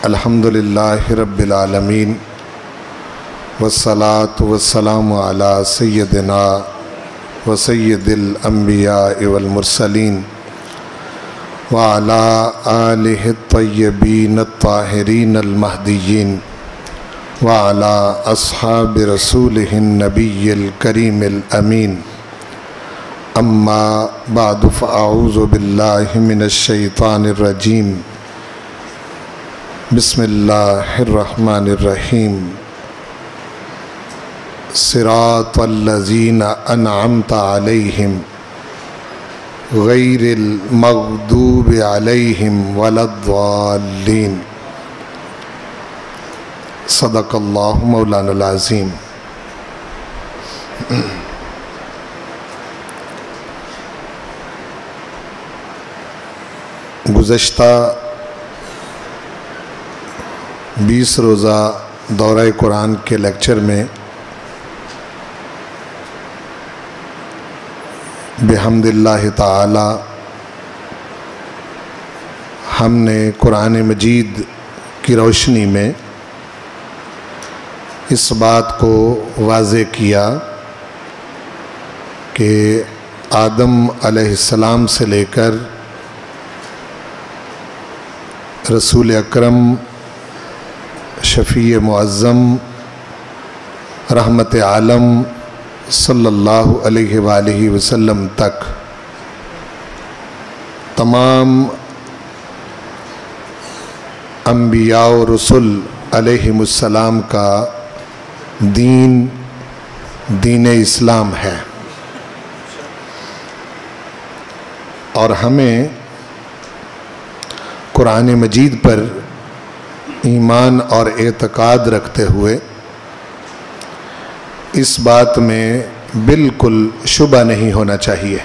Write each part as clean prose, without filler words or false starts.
الحمدللہ رب العالمین والصلاة والسلام علی سیدنا و سید الانبیاء والمرسلین وعلی آلہ الطیبین الطاہرین المہدیین وعلی اصحاب رسولہ النبی الکریم الامین اما بعد فاعوذ باللہ من الشیطان الرجیم بسم اللہ الرحمن الرحیم صراط الذین انعمت علیہم غیر المغضوب علیہم ولا الضالین صدق اللہ مولانا العظیم۔ گزشتہ 20 روزہ دورہ قرآن کے لیکچر میں بحمد اللہ تعالی ہم نے قرآن مجید کی روشنی میں اس بات کو واضح کیا کہ آدم علیہ السلام سے لے کر رسول اکرم شفیع معظم رحمت عالم صلی اللہ علیہ وآلہ وسلم تک تمام انبیاء و رسل علیہم السلام کا دین اسلام ہے، اور ہمیں قرآن مجید پر ایمان اور اعتقاد رکھتے ہوئے اس بات میں بالکل شبہ نہیں ہونا چاہیے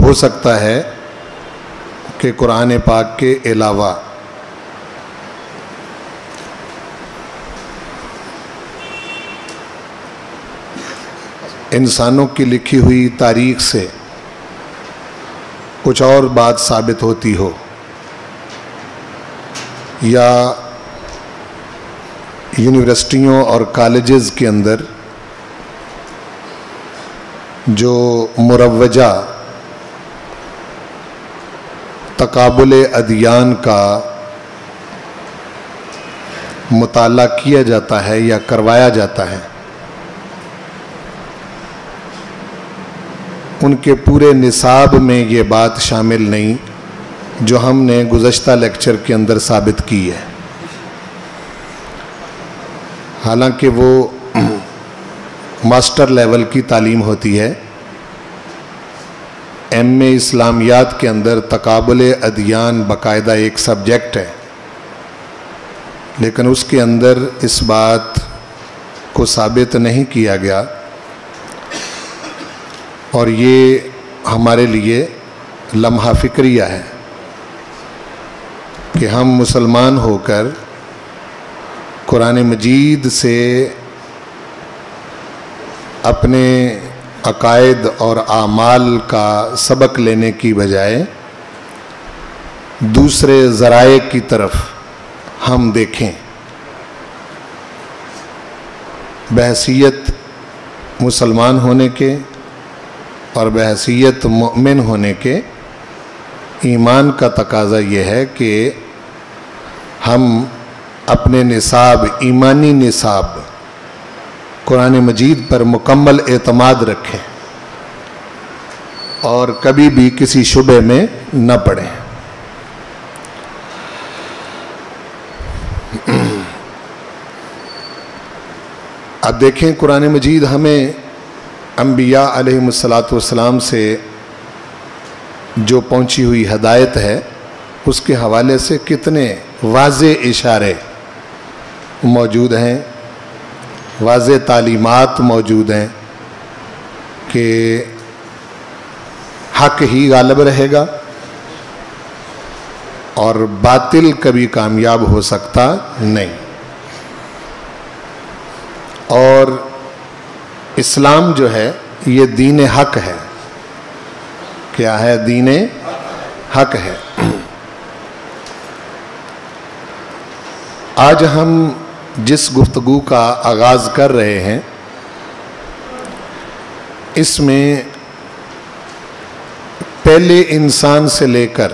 ہو سکتا ہے کہ قرآن پاک کے علاوہ انسانوں کی لکھی ہوئی تاریخ سے کچھ اور بات ثابت ہوتی ہو، یا یونیورسٹیوں اور کالجز کے اندر جو مروجہ تقابل ادیان کا مطالعہ کیا جاتا ہے یا کروایا جاتا ہے، ان کے پورے نصاب میں یہ بات شامل نہیں جو ہم نے گزشتہ لیکچر کے اندر ثابت کی ہے۔ حالانکہ وہ ماسٹر لیول کی تعلیم ہوتی ہے، ایم اے اسلامیات کے اندر تقابل ادیان باقاعدہ ایک سبجیکٹ ہے، لیکن اس کے اندر اس بات کو ثابت نہیں کیا گیا، اور یہ ہمارے لیے لمحہ فکریہ ہے کہ ہم مسلمان ہو کر قرآن مجید سے اپنے عقائد اور اعمال کا سبق لینے کی بجائے دوسرے ذرائع کی طرف ہم دیکھیں۔ بحیثیت مسلمان ہونے کے اور بحیثیت مؤمن ہونے کے ایمان کا تقاضا یہ ہے کہ ہم اپنے نصاب، ایمانی نصاب قرآن مجید پر مکمل اعتماد رکھیں اور کبھی بھی کسی شبہ میں نہ پڑیں۔ اب دیکھیں قرآن مجید ہمیں انبیاء علیہم السلام سے جو پہنچی ہوئی ہدایت ہے اس کے حوالے سے کتنے واضح اشارے موجود ہیں، واضح تعلیمات موجود ہیں کہ حق ہی غالب رہے گا اور باطل کبھی کامیاب ہو سکتا نہیں، اور اسلام جو ہے یہ دین حق ہے، کیا ہے؟ دین حق ہے۔ آج ہم جس گفتگو کا آغاز کر رہے ہیں اس میں پہلے انسان سے لے کر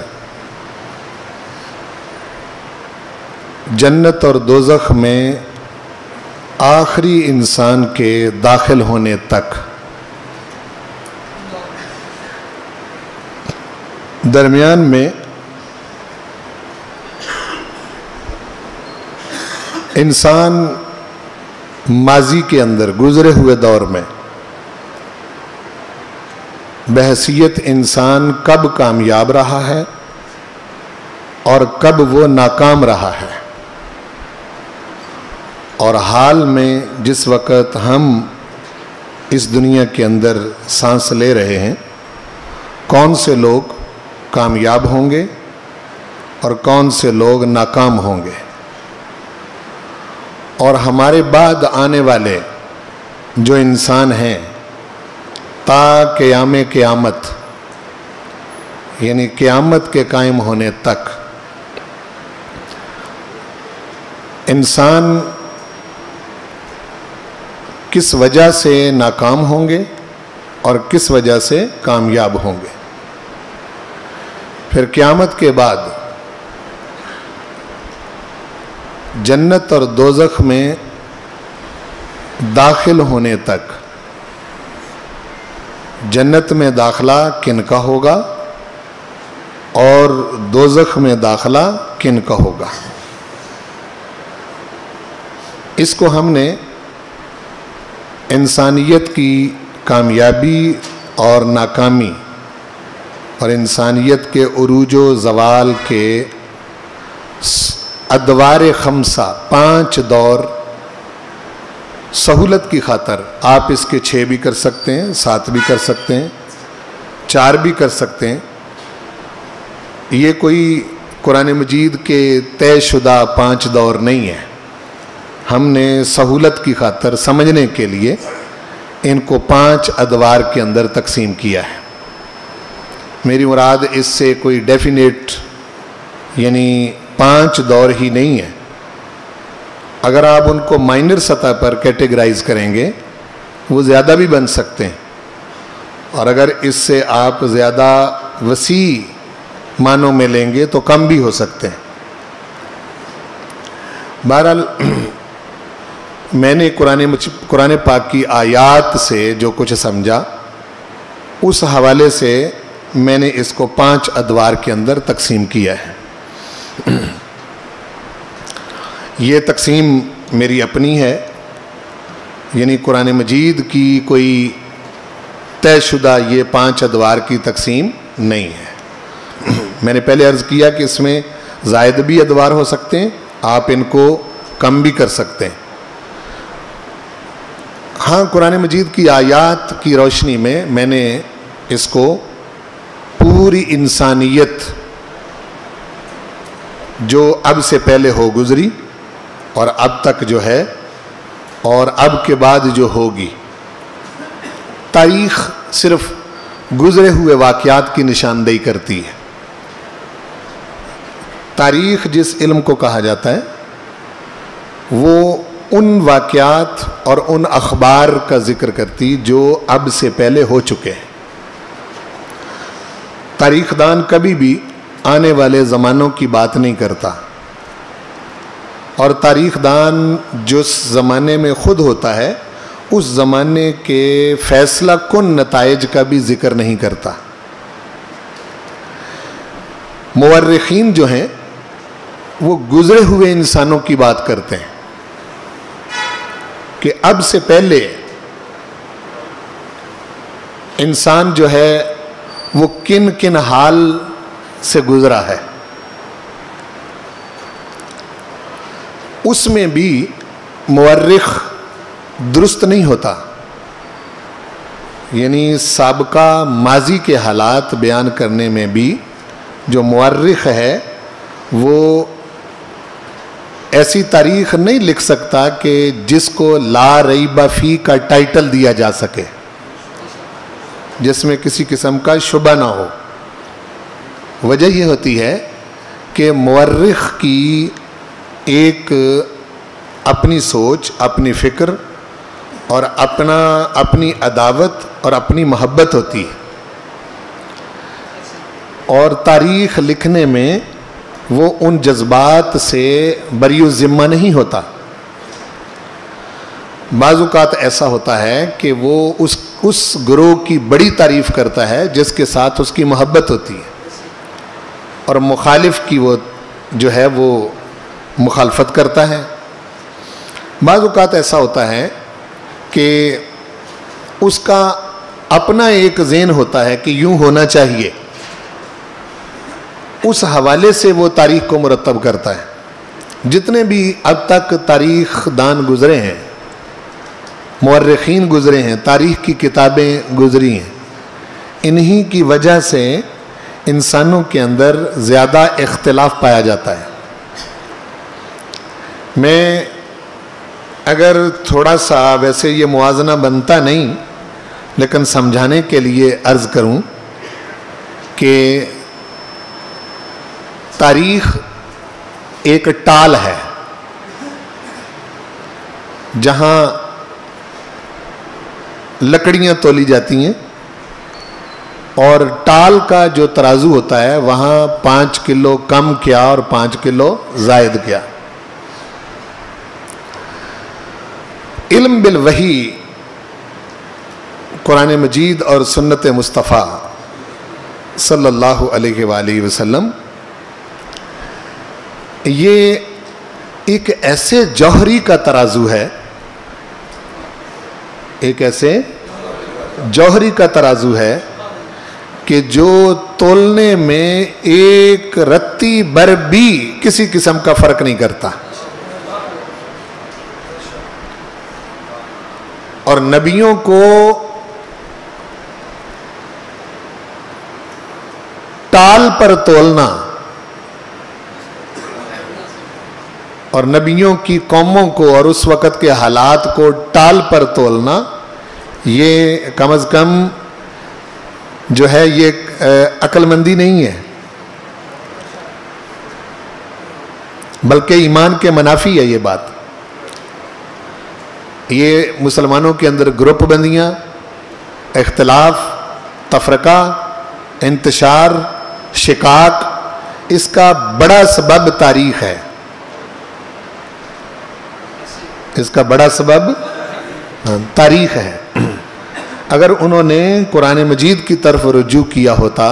جنت اور دوزخ میں آخری انسان کے داخل ہونے تک درمیان میں انسان ماضی کے اندر گزرے ہوئے دور میں بحیثیت انسان کب کامیاب رہا ہے اور کب وہ ناکام رہا ہے، اور حال میں جس وقت ہم اس دنیا کے اندر سانس لے رہے ہیں کون سے لوگ کامیاب ہوں گے اور کون سے لوگ ناکام ہوں گے، اور ہمارے بعد آنے والے جو انسان ہیں تا قیام قیامت، یعنی قیامت کے قائم ہونے تک انسان کس وجہ سے ناکام ہوں گے اور کس وجہ سے کامیاب ہوں گے۔ پھر قیامت کے بعد جنت اور دوزخ میں داخل ہونے تک جنت میں داخلہ کن کا ہوگا اور دوزخ میں داخلہ کن کا ہوگا، اس کو ہم نے انسانیت کی کامیابی اور ناکامی اور انسانیت کے عروج و زوال کے ادوار خمسہ 5 دور سہولت کی خاطر، آپ اس کے 6 بھی کر سکتے ہیں، 7 بھی کر سکتے ہیں، 4 بھی کر سکتے ہیں، یہ کوئی قرآن مجید کے طے شدہ 5 دور نہیں ہے، ہم نے سہولت کی خاطر سمجھنے کے لیے ان کو 5 ادوار کے اندر تقسیم کیا ہے۔ میری مراد اس سے کوئی ڈیفینیٹ یعنی 5 دور ہی نہیں ہے، اگر آپ ان کو مائنر سطح پر کیٹیگرائز کریں گے وہ زیادہ بھی بن سکتے ہیں، اور اگر اس سے آپ زیادہ وسیع معنوں میں لیں گے تو کم بھی ہو سکتے ہیں۔ بہرحال میں نے قرآن پاک کی آیات سے جو کچھ سمجھا اس حوالے سے میں نے اس کو 5 ادوار کے اندر تقسیم کیا ہے۔ یہ تقسیم میری اپنی ہے، یعنی قرآن مجید کی کوئی طے شدہ یہ 5 ادوار کی تقسیم نہیں ہے۔ میں نے پہلے عرض کیا کہ اس میں زائد بھی ادوار ہو سکتے ہیں، آپ ان کو کم بھی کر سکتے ہیں۔ ہاں، قرآن مجید کی آیات کی روشنی میں نے اس کو پوری انسانیت جو اب سے پہلے ہو گزری اور اب تک جو ہے اور اب کے بعد جو ہوگی، تاریخ صرف گزرے ہوئے واقعات کی نشاندہی کرتی ہے۔ تاریخ جس علم کو کہا جاتا ہے وہ ان واقعات اور ان اخبار کا ذکر کرتی جو اب سے پہلے ہو چکے ہیں۔ تاریخ دان کبھی بھی آنے والے زمانوں کی بات نہیں کرتا، اور تاریخ دان جس زمانے میں خود ہوتا ہے اس زمانے کے فیصلہ کن نتائج کا بھی ذکر نہیں کرتا۔ مورخین جو ہیں وہ گزرے ہوئے انسانوں کی بات کرتے ہیں کہ اب سے پہلے انسان جو ہے وہ کن کن حال سے گزرا ہے۔ اس میں بھی مورخ درست نہیں ہوتا، یعنی سابقہ ماضی کے حالات بیان کرنے میں بھی جو مورخ ہے وہ ایسی تاریخ نہیں لکھ سکتا کہ جس کو لا ریب فی کا ٹائٹل دیا جا سکے۔ جس میں کسی قسم کا شبہ نہ ہو۔ وجہ یہ ہوتی ہے کہ مورخ کی ایک اپنی سوچ، اپنی فکر اور اپنی عداوت اور اپنی محبت ہوتی ہے، اور تاریخ لکھنے میں وہ ان جذبات سے بری الذمہ نہیں ہوتا۔ بعض اوقات ایسا ہوتا ہے کہ وہ اس گروہ کی بڑی تعریف کرتا ہے جس کے ساتھ اس کی محبت ہوتی ہے، اور مخالف کی وہ جو ہے وہ مخالفت کرتا ہے۔ بعض اوقات ایسا ہوتا ہے کہ اس کا اپنا ایک ذہن ہوتا ہے کہ یوں ہونا چاہیے، اس حوالے سے وہ تاریخ کو مرتب کرتا ہے۔ جتنے بھی اب تک تاریخ دان گزرے ہیں، مورخین گزرے ہیں، تاریخ کی کتابیں گزری ہیں، انہی کی وجہ سے انسانوں کے اندر زیادہ اختلاف پایا جاتا ہے۔ میں اگر تھوڑا سا، ویسے یہ موازنہ بنتا نہیں لیکن سمجھانے کے لیے عرض کروں کہ تاریخ ایک ٹال ہے جہاں لکڑیاں تولی جاتی ہیں، اور ٹال کا جو ترازو ہوتا ہے وہاں 5 کلو کم کیا اور 5 کلو زائد کیا۔ علم بالوحی قرآن مجید اور سنت مصطفیٰ صلی اللہ علیہ وآلہ وسلم یہ ایک ایسے جوہری کا ترازو ہے، ایک ایسے جوہری کا ترازو ہے کہ جو تولنے میں ایک رتی بر بھی کسی قسم کا فرق نہیں کرتا، اور نبیوں کو ٹال پر تولنا اور نبیوں کی قوموں کو اور اس وقت کے حالات کو ٹال پر تولنا، یہ کم از کم جو ہے یہ عقل مندی نہیں ہے، بلکہ ایمان کے منافی ہے۔ یہ بات، یہ مسلمانوں کے اندر گروپ بندیاں، اختلاف، تفرقہ، انتشار، شقاق، اس کا بڑا سبب تاریخ ہے، اس کا بڑا سبب تاریخ ہے۔ اگر انہوں نے قرآن مجید کی طرف رجوع کیا ہوتا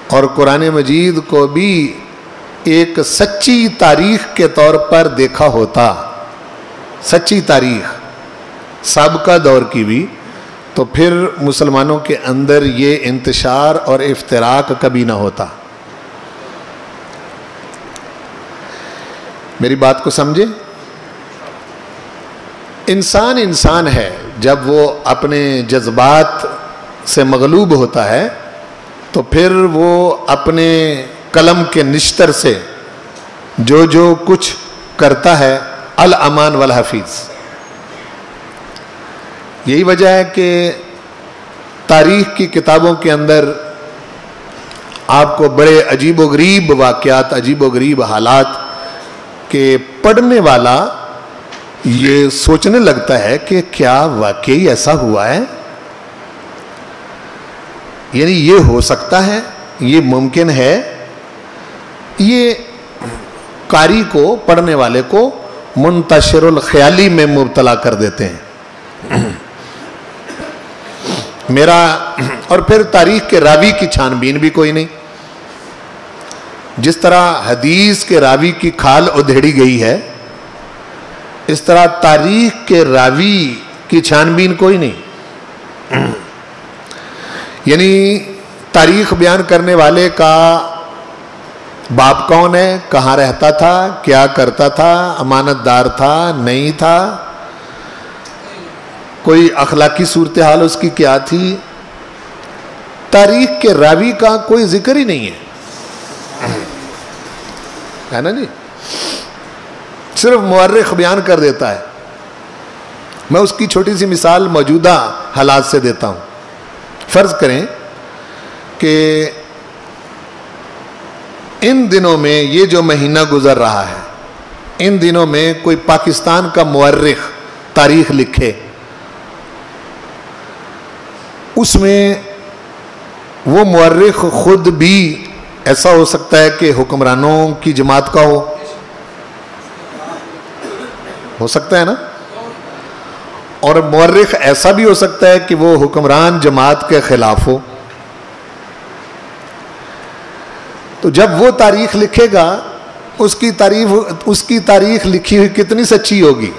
اور قرآن مجید کو بھی ایک سچی تاریخ کے طور پر دیکھا ہوتا، سچی تاریخ سابقہ دور کی بھی، تو پھر مسلمانوں کے اندر یہ انتشار اور افتراق کبھی نہ ہوتا۔ میری بات کو سمجھے؟ انسان ہے، جب وہ اپنے جذبات سے مغلوب ہوتا ہے تو پھر وہ اپنے قلم کے نشتر سے جو کچھ کرتا ہے الامان والحفیظ۔ یہی وجہ ہے کہ تاریخ کی کتابوں کے اندر آپ کو بڑے عجیب و غریب واقعات، عجیب و غریب حالات کے پڑھنے والا یہ سوچنے لگتا ہے کہ کیا واقعی ایسا ہوا ہے؟ یعنی یہ ہو سکتا ہے، یہ ممکن ہے؟ یہ قاری کو، پڑھنے والے کو منتشر الخیالی میں مبتلا کر دیتے ہیں۔ اور پھر تاریخ کے راوی کی چھان بین بھی کوئی نہیں۔ جس طرح حدیث کے راوی کی کھال ادھیڑی گئی ہے، اس طرح تاریخ کے راوی کی چھان بین کوئی نہیں۔ یعنی تاریخ بیان کرنے والے کا باپ کون ہے، کہاں رہتا تھا، کیا کرتا تھا، امانت دار تھا، نہیں تھا، کوئی اخلاقی صورتحال اس کی کیا تھی، تاریخ کے راوی کا کوئی ذکر ہی نہیں ہے نا جی۔ صرف مورخ بیان کر دیتا ہے۔ میں اس کی چھوٹی سی مثال موجودہ حالات سے دیتا ہوں۔ فرض کریں کہ ان دنوں میں یہ جو مہینہ گزر رہا ہے، ان دنوں میں کوئی پاکستان کا مورخ تاریخ لکھے، اس میں وہ مورخ خود بھی ایسا ہو سکتا ہے کہ حکمرانوں کی جماعت کا ہو سکتا ہے نا، اور مورخ ایسا بھی ہو سکتا ہے کہ وہ حکمران جماعت کے خلاف ہو. تو جب وہ تاریخ لکھے گا، اس کی تاریخ لکھی ہوئی کتنی سچی ہوگی؟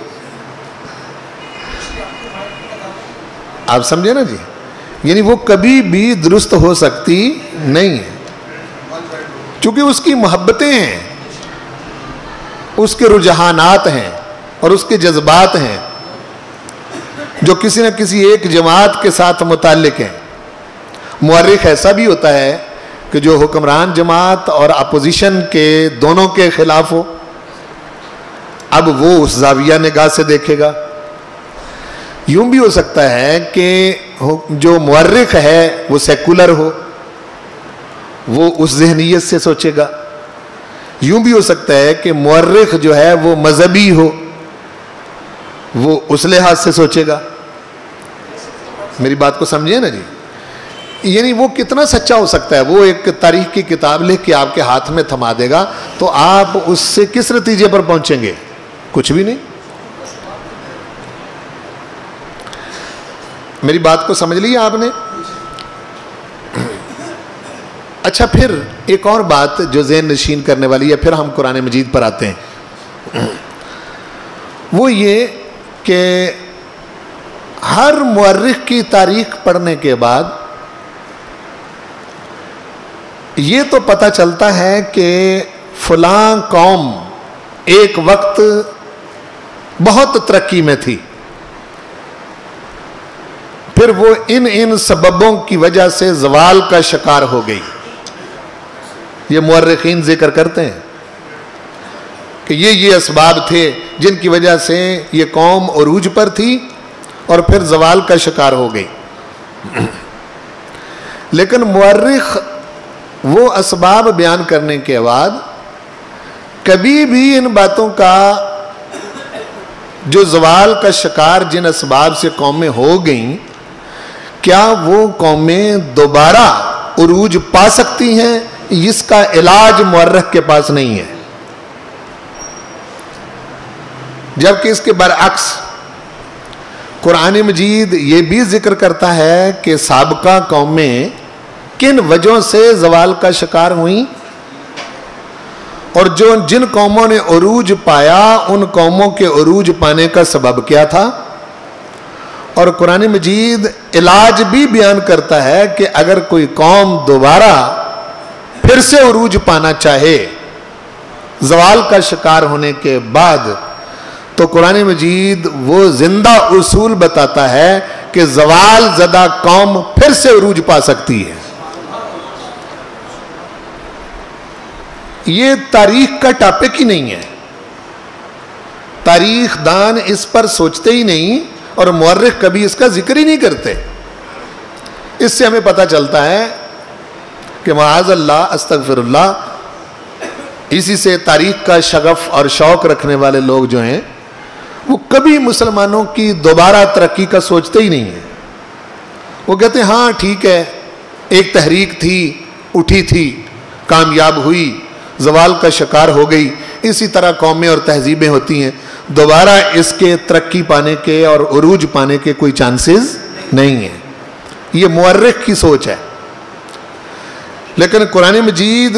آپ سمجھے نا جی؟ یعنی وہ کبھی بھی درست ہو سکتی نہیں ہے، چونکہ اس کی محبتیں ہیں، اس کے رجحانات ہیں اور اس کے جذبات ہیں جو کسی نہ کسی ایک جماعت کے ساتھ متعلق ہیں. مورخ ایسا بھی ہوتا ہے کہ جو حکمران جماعت اور اپوزیشن کے دونوں کے خلاف ہو. اب وہ اس زاویہ نگاہ سے دیکھے گا. یوں بھی ہو سکتا ہے کہ جو مورخ ہے وہ سیکولر ہو، وہ اس ذہنیت سے سوچے گا. یوں بھی ہو سکتا ہے کہ مورخ جو ہے وہ مذہبی ہو، وہ اس لحاظ سے سوچے گا. میری بات کو سمجھے نا جی؟ یعنی وہ کتنا سچا ہو سکتا ہے؟ وہ ایک تاریخ کی کتاب لکھ کے آپ کے ہاتھ میں تھما دے گا تو آپ اس سے کس نتیجے پر پہنچیں گے؟ کچھ بھی نہیں. میری بات کو سمجھ لی آپ نے؟ اچھا، پھر ایک اور بات جو ذہن نشین کرنے والی ہے، پھر ہم قرآن مجید پر آتے ہیں. وہ یہ کہ ہر مورخ کی تاریخ پڑھنے کے بعد یہ تو پتہ چلتا ہے کہ فلاں قوم ایک وقت بہت ترقی میں تھی، پھر وہ ان سببوں کی وجہ سے زوال کا شکار ہو گئی. یہ مورخین ذکر کرتے ہیں کہ یہ اسباب تھے جن کی وجہ سے یہ قوم عروج پر تھی اور پھر زوال کا شکار ہو گئی. لیکن مورخ وہ اسباب بیان کرنے کے بعد کبھی بھی ان باتوں کا، جو زوال کا شکار جن اسباب سے قومیں ہو گئیں، کیا وہ قومیں دوبارہ عروج پا سکتی ہیں، اس کا علاج مورخ کے پاس نہیں ہے. جبکہ اس کے برعکس قرآن مجید یہ بھی ذکر کرتا ہے کہ سابقہ قومیں کن وجہوں سے زوال کا شکار ہوئیں، اور جن قوموں نے عروج پایا ان قوموں کے عروج پانے کا سبب کیا تھا. اور قرآن مجید علاج بھی بیان کرتا ہے کہ اگر کوئی قوم دوبارہ پھر سے عروج پانا چاہے زوال کا شکار ہونے کے بعد، تو قرآن مجید وہ زندہ اصول بتاتا ہے کہ زوال زدہ قوم پھر سے عروج پا سکتی ہے. یہ تاریخ کا ٹاپک ہی نہیں ہے، تاریخ دان اس پر سوچتے ہی نہیں، اور مورخ کبھی اس کا ذکر ہی نہیں کرتے. اس سے ہمیں پتہ چلتا ہے کہ معاذ اللہ، استغفر اللہ، اسی سے تاریخ کا شغف اور شوق رکھنے والے لوگ جو ہیں وہ کبھی مسلمانوں کی دوبارہ ترقی کا سوچتے ہی نہیں ہیں. وہ کہتے ہیں ہاں ٹھیک ہے، ایک تحریک تھی، اٹھی تھی، کامیاب ہوئی، زوال کا شکار ہو گئی. اسی طرح قومیں اور تہذیبیں ہوتی ہیں، دوبارہ اس کے ترقی پانے کے اور عروج پانے کے کوئی چانسز نہیں ہیں. یہ مورخ کی سوچ ہے. لیکن قرآن مجید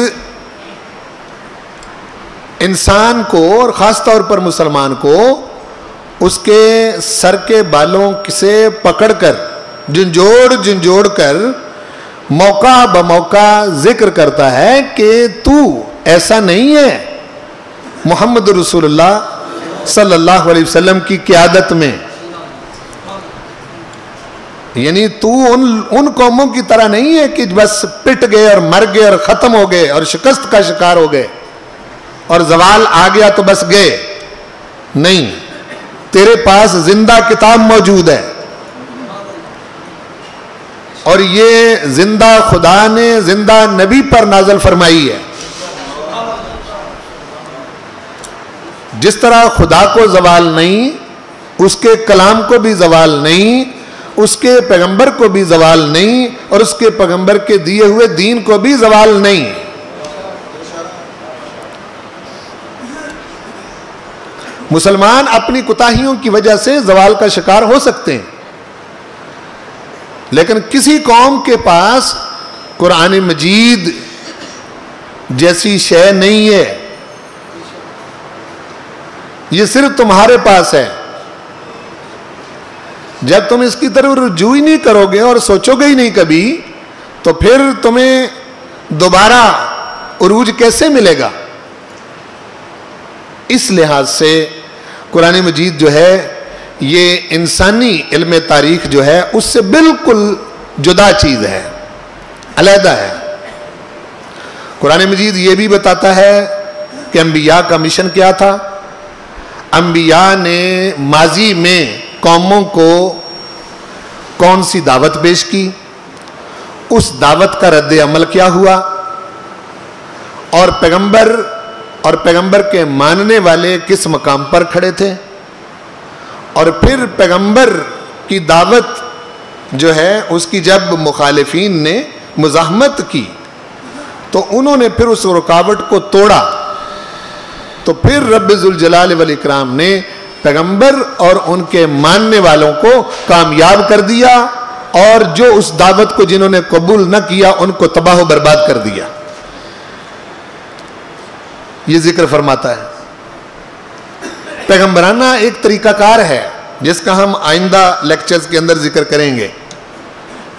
انسان کو، اور خاص طور پر مسلمان کو، اس کے سر کے بالوں سے پکڑ کر جھنجھوڑ کر موقع بموقع ذکر کرتا ہے کہ تو ایسا نہیں ہے. محمد رسول اللہ صلی اللہ علیہ وسلم کی قیادت میں، یعنی تو ان قوموں کی طرح نہیں ہے کہ بس پٹ گئے اور مر گئے اور ختم ہو گئے اور شکست کا شکار ہو گئے اور زوال آ گیا تو بس گئے. نہیں، تیرے پاس زندہ کتاب موجود ہے، اور یہ زندہ خدا نے زندہ نبی پر نازل فرمائی ہے. جس طرح خدا کو زوال نہیں، اس کے کلام کو بھی زوال نہیں، اس کے پیغمبر کو بھی زوال نہیں، اور اس کے پیغمبر کے دیے ہوئے دین کو بھی زوال نہیں. مسلمان اپنی کوتاہیوں کی وجہ سے زوال کا شکار ہو سکتے ہیں، لیکن کسی قوم کے پاس قرآن مجید جیسی شے نہیں ہے. یہ صرف تمہارے پاس ہے. جب تم اس کی طرف رجوع ہی نہیں کرو گے اور سوچو گے ہی نہیں کبھی، تو پھر تمہیں دوبارہ عروج کیسے ملے گا؟ اس لحاظ سے قرآن مجید جو ہے یہ انسانی علم تاریخ جو ہے اس سے بالکل جدا چیز ہے، علیحدہ ہے. قرآن مجید یہ بھی بتاتا ہے کہ انبیاء کا مشن کیا تھا. انبیاء نے ماضی میں قوموں کو کون سی دعوت پیش کی، اس دعوت کا رد عمل کیا ہوا، اور پیغمبر کے ماننے والے کس مقام پر کھڑے تھے. اور پھر پیغمبر کی دعوت جو ہے اس کی جب مخالفین نے مزاحمت کی تو انہوں نے پھر اس رکاوٹ کو توڑا، تو پھر رب ذوالجلال والاکرام نے پیغمبر اور ان کے ماننے والوں کو کامیاب کر دیا، اور جو اس دعوت کو جنہوں نے قبول نہ کیا ان کو تباہ و برباد کر دیا. یہ ذکر فرماتا ہے. پیغمبرانہ ایک طریقہ کار ہے جس کا ہم آئندہ لیکچرز کے اندر ذکر کریں گے.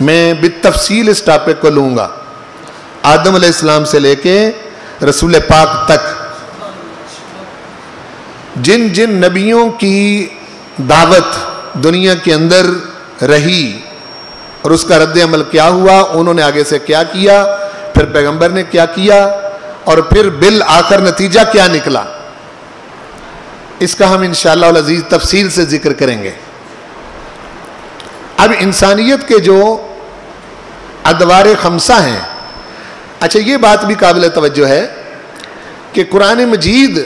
میں بالتفصیل اس ٹاپک کو لوں گا، آدم علیہ السلام سے لے کے رسول پاک تک. جن جن نبیوں کی دعوت دنیا کے اندر رہی اور اس کا رد عمل کیا ہوا، انہوں نے آگے سے کیا کیا، پھر پیغمبر نے کیا کیا، اور پھر بالآخر نتیجہ کیا نکلا، اس کا ہم انشاءاللہ العزیز تفصیل سے ذکر کریں گے. اب انسانیت کے جو ادوار خمسہ ہیں، اچھا یہ بات بھی قابل توجہ ہے کہ قرآن مجید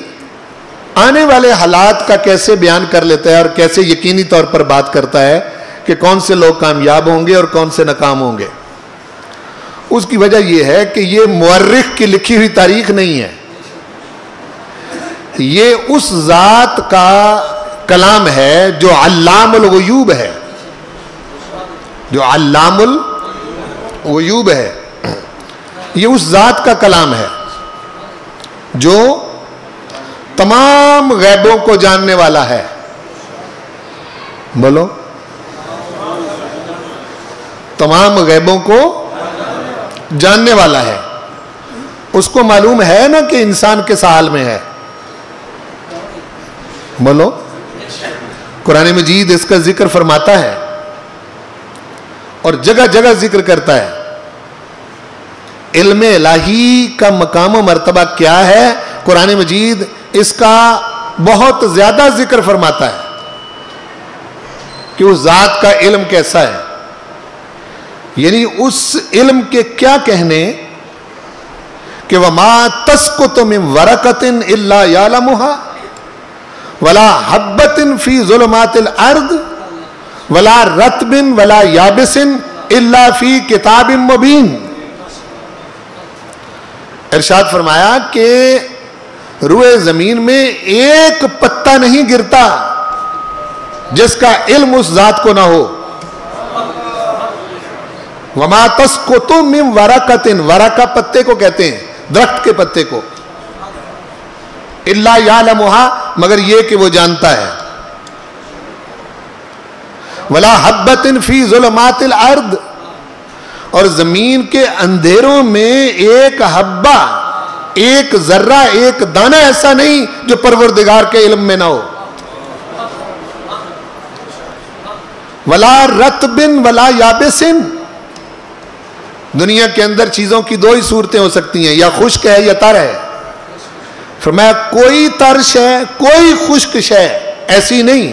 آنے والے حالات کا کیسے بیان کر لیتا ہے اور کیسے یقینی طور پر بات کرتا ہے کہ کون سے لوگ کامیاب ہوں گے اور کون سے ناکام ہوں گے. اس کی وجہ یہ ہے کہ یہ مورخ کی لکھی ہوئی تاریخ نہیں ہے، یہ اس ذات کا کلام ہے جو علام الغیوب ہے، جو علام الغیوب ہے. یہ اس ذات کا کلام ہے جو تمام غیبوں کو جاننے والا ہے. بولو، تمام غیبوں کو جاننے والا ہے. اس کو معلوم ہے نا کہ انسان کس حال میں ہے. بولو، قرآن مجید اس کا ذکر فرماتا ہے اور جگہ جگہ ذکر کرتا ہے. علم الہی کا مقام و مرتبہ کیا ہے، قرآن مجید اس کا بہت زیادہ ذکر فرماتا ہے کہ اس ذات کا علم کیسا ہے. یعنی اس علم کے کیا کہنے کہ وَمَا تَسْقُطُ مِن وَرَقَةٍ إِلَّا يَعْلَمُهَا وَلَا حَبَّةٍ فِي ظُلُمَاتِ الْأَرْضِ وَلَا رَطْبٍ وَلَا يَابِسٍ إِلَّا فِي كِتَابٍ مُبِينٍ. ارشاد فرمایا کہ روئے زمین میں ایک پتا نہیں گرتا جس کا علم اس ذات کو نہ ہو. وَمَا تَسْقُطُ مِن وَرَقَةٍ، ورقہ پتے کو کہتے ہیں، درخت کے پتے کو. إِلَّا يَعْلَمُهَا، مگر یہ کہ وہ جانتا ہے. وَلَا حَبَّةٍ فِي ظُلُمَاتِ الْأَرْضِ، اور زمین کے اندھیروں میں ایک حبہ، ایک ذرہ، ایک دانہ ایسا نہیں جو پروردگار کے علم میں نہ ہو. وَلَا رَطْبٍ وَلَا يَابِسٍ، دنیا کے اندر چیزوں کی دو ہی صورتیں ہو سکتی ہیں، یا خشک ہے یا تر ہے. فرمایا کوئی تر شے، کوئی خشک شے ایسی نہیں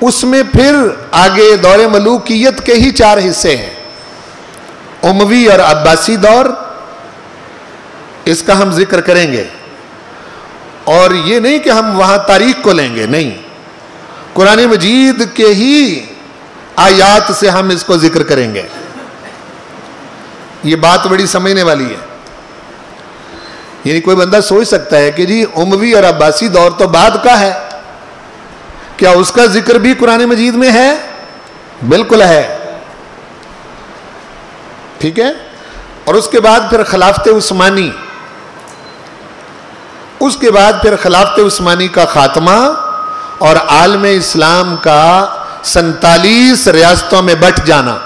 اس میں پھر آگے دور ملوکیت کے ہی 4 حصے ہیں، اموی اور عباسی دور، اس کا ہم ذکر کریں گے، اور یہ نہیں کہ ہم وہاں تاریخ کو لیں گے، نہیں، قرآن مجید کے ہی آیات سے ہم اس کو ذکر کریں گے۔ یہ بات بڑی سمجھنے والی ہے، یعنی کوئی بندہ سوچ سکتا ہے کہ جی اموی اور عباسی دور تو بعد کا ہے، کیا اس کا ذکر بھی قرآن مجید میں ہے؟ بالکل ہے، ٹھیک ہے۔ اور اس کے بعد پھر خلافت عثمانی، اس کے بعد پھر خلافت عثمانی کا خاتمہ اور عالم اسلام کا 47 ریاستوں میں بٹ جانا۔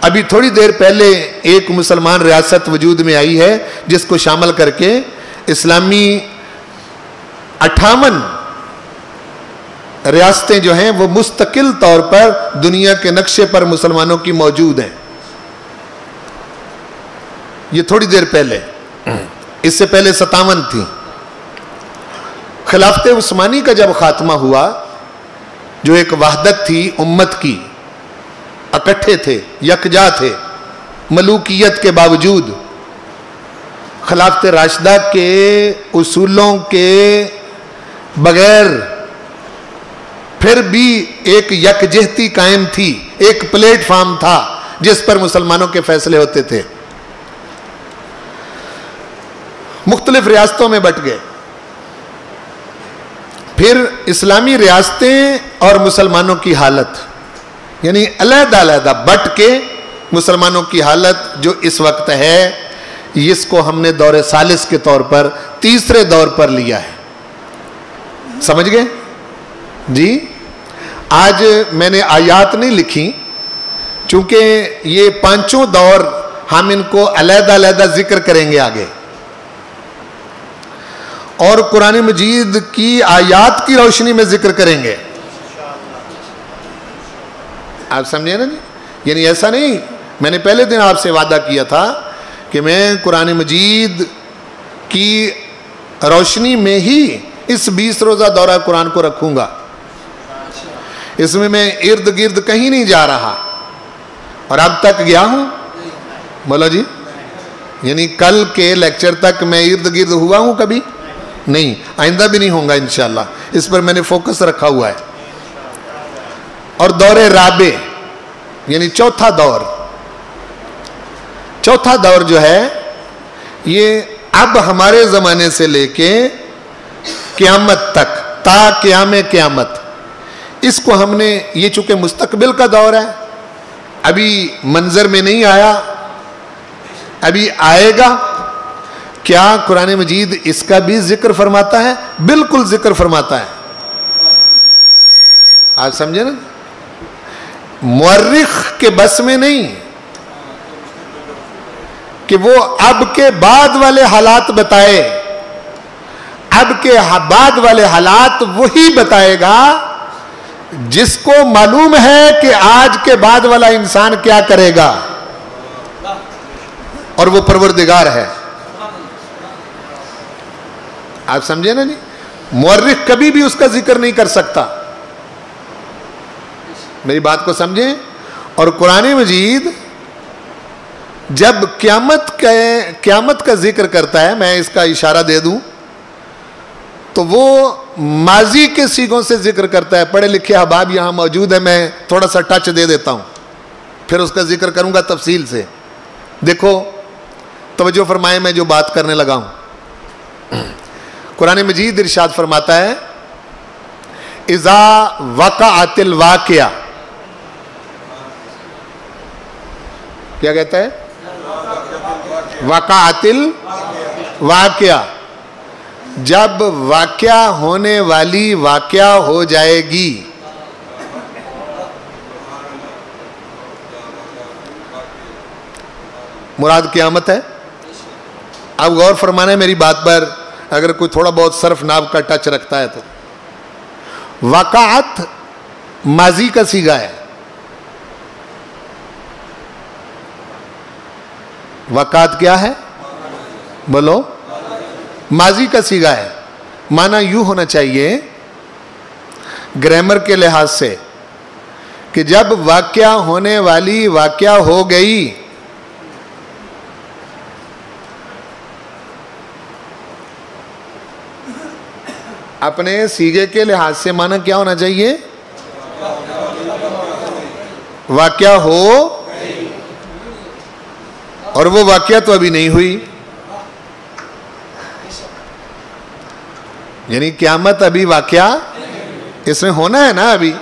ابھی تھوڑی دیر پہلے ایک مسلمان ریاست وجود میں آئی ہے جس کو شامل کر کے اسلامی 58 ریاستیں جو ہیں وہ مستقل طور پر دنیا کے نقشے پر مسلمانوں کی موجود ہیں۔ یہ تھوڑی دیر پہلے، اس سے پہلے 57 تھی۔ خلافت عثمانی کا جب خاتمہ ہوا، جو ایک وحدت تھی امت کی، اکٹھے تھے، یکجا تھے ملوکیت کے باوجود، خلافت راشدہ کے اصولوں کے بغیر پھر بھی ایک یکجہتی قائم تھی، ایک پلیٹ فارم تھا جس پر مسلمانوں کے فیصلے ہوتے تھے۔ مختلف ریاستوں میں بٹ گئے، پھر اسلامی ریاستیں اور مسلمانوں کی حالت، یعنی علیحدہ علیحدہ بٹ کے مسلمانوں کی حالت جو اس وقت ہے، اس کو ہم نے دور ثالث کے طور پر، تیسرے دور پر لیا ہے۔ سمجھ گئے؟ جی آج میں نے آیات نہیں لکھی، چونکہ یہ 5 دور ہم ان کو علیحدہ علیحدہ ذکر کریں گے آگے، اور قرآن مجید کی آیات کی روشنی میں ذکر کریں گے۔ آپ سمجھے نا جی؟ یعنی ایسا نہیں، میں نے پہلے دن آپ سے وعدہ کیا تھا کہ میں قرآن مجید کی روشنی میں ہی اس 20 روزہ دورہ قرآن کو رکھوں گا، اس میں ارد گرد کہیں نہیں جا رہا، اور اب تک گیا ہوں؟ بولو جی، یعنی کل کے لیکچر تک میں ارد گرد ہوا ہوں کبھی؟ نہیں، آئندہ بھی نہیں ہوں گا انشاءاللہ، اس پر میں نے فوکس رکھا ہوا ہے۔ اور دور رابع یعنی چوتھا دور جو ہے، یہ اب ہمارے زمانے سے لے کے قیامت تک، تا قیام قیامت، اس کو ہم نے، یہ چونکہ مستقبل کا دور ہے، ابھی منظر میں نہیں آیا، ابھی آئے گا۔ کیا قرآن مجید اس کا بھی ذکر فرماتا ہے؟ بالکل ذکر فرماتا ہے۔ آپ سمجھے نا؟ مورخ کے بس میں نہیں کہ وہ اب کے بعد والے حالات بتائے، اب کے بعد والے حالات وہی بتائے گا جس کو معلوم ہے کہ آج کے بعد والا انسان کیا کرے گا، اور وہ پروردگار ہے۔ آپ سمجھے نا جی؟ مورخ کبھی بھی اس کا ذکر نہیں کر سکتا، میری بات کو سمجھیں۔ اور قرآن مجید جب قیامت کا ذکر کرتا ہے، میں اس کا اشارہ دے دوں تو وہ ماضی کے صیغوں سے ذکر کرتا ہے۔ پڑھے لکھے احباب یہاں موجود ہیں، میں تھوڑا سا ٹچ دے دیتا ہوں، پھر اس کا ذکر کروں گا تفصیل سے۔ دیکھو، توجہ فرمائیں، میں جو بات کرنے لگا ہوں۔ قرآن مجید ارشاد فرماتا ہے، اذا وقعت الواقعہ، کیا کہتا ہے؟ وقعت الواقعہ، جب واقعہ ہونے والی واقعہ ہو جائے گی۔ مراد قیامت ہے۔ اب غور فرمانا ہے میری بات پر، اگر کوئی تھوڑا بہت صرف ناب کا ٹچ رکھتا ہے تو۔ وقعت ماضی کا صیغہ ہے، وقعت کیا ہے؟ بولو، ماضی کا صیغہ ہے۔ معنی یوں ہونا چاہیے، گرامر کے لحاظ سے کہ جب واقعہ ہونے والی واقعہ ہو گئی اپنے سیغے کے لحاظ سے معنی کیا ہونا چاہیے؟ واقعہ ہو اور وہ واقعہ تو ابھی نہیں ہوئی، یعنی قیامت ابھی واقعہ اس میں ہونا ہے نا ابھی،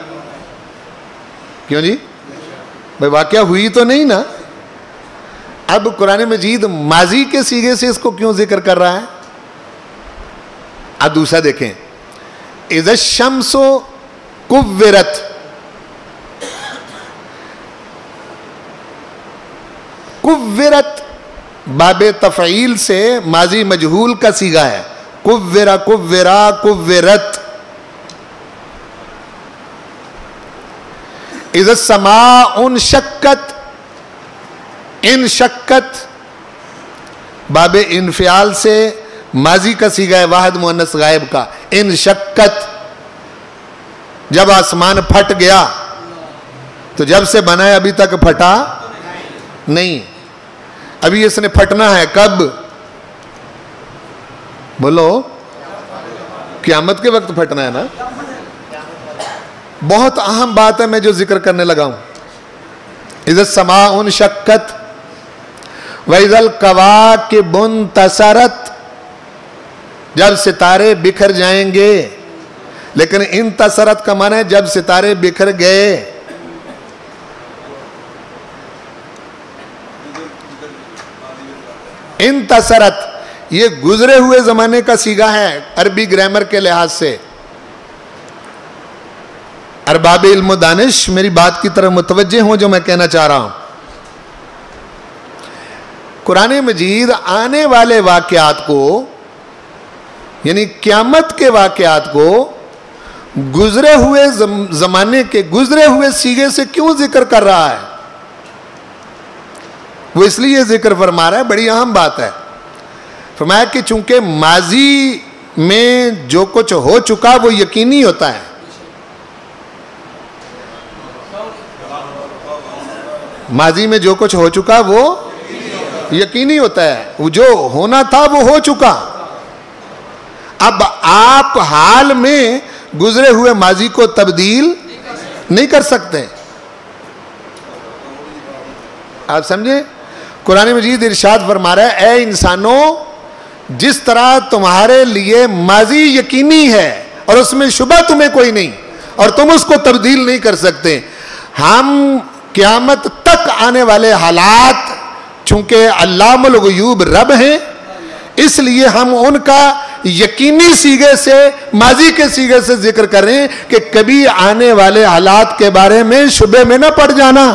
کیوں جی بھائی واقعہ ہوئی تو نہیں نا۔ اب قرآن مجید ماضی کے سیغے سے اس کو کیوں ذکر کر رہا ہے؟ اب دوسرا دیکھیں، اذا الشمس کورت، کورت باب تفعیل سے ماضی مجہول کا صیغہ ہے، کورا کورا کورت۔ اذا السماء انشقت، انشقت باب انفعال سے ماضی کا صیغہ ہے واحد مؤنث غائب کا، انشقت، جب آسمان پھٹ گیا تو جب سے بنا ہے ابھی تک پھٹا نہیں، ابھی اس نے پھٹنا ہے کب؟ بولو، قیامت کے وقت پھٹنا ہے نا۔ بہت اہم بات ہے میں جو ذکر کرنے لگا ہوں، اذا السماء انشقت واذا الکواکب انتثرت، جب ستارے بکھر جائیں گے، لیکن انتصرت کا معنی ہے جب ستارے بکھر گئے۔ انتصرت یہ گزرے ہوئے زمانے کا صیغہ ہے عربی گرامر کے لحاظ سے۔ ارباب علم و دانش میری بات کی طرف متوجہ ہوں جو میں کہنا چاہ رہا ہوں۔ قرآن مجید آنے والے واقعات کو، یعنی قیامت کے واقعات کو گزرے ہوئے زمانے کے گزرے ہوئے صیغے سے کیوں ذکر کر رہا ہے؟ وہ اس لیے ذکر فرما رہا ہے، بڑی اہم بات ہے۔ فرمایا کہ چونکہ ماضی میں جو کچھ ہو چکا وہ یقینی ہوتا ہے، ماضی میں جو کچھ ہو چکا وہ یقینی ہوتا ہے، وہ جو ہونا تھا وہ ہو چکا۔ اب آپ حال میں گزرے ہوئے ماضی کو تبدیل نہیں کر سکتے۔ آپ سمجھیں؟ قرآن مجید ارشاد فرما رہا ہے، اے انسانوں، جس طرح تمہارے لیے ماضی یقینی ہے اور اس میں شبہ تمہیں کوئی نہیں اور تم اس کو تبدیل نہیں کر سکتے، ہم قیامت تک آنے والے حالات چونکہ علام الغیوب رب ہیں، اس لیے ہم ان کا یقینی صیغے سے، ماضی کے صیغے سے ذکر کر رہے ہیں کہ کبھی آنے والے حالات کے بارے میں شبہ میں نہ پڑ جانا۔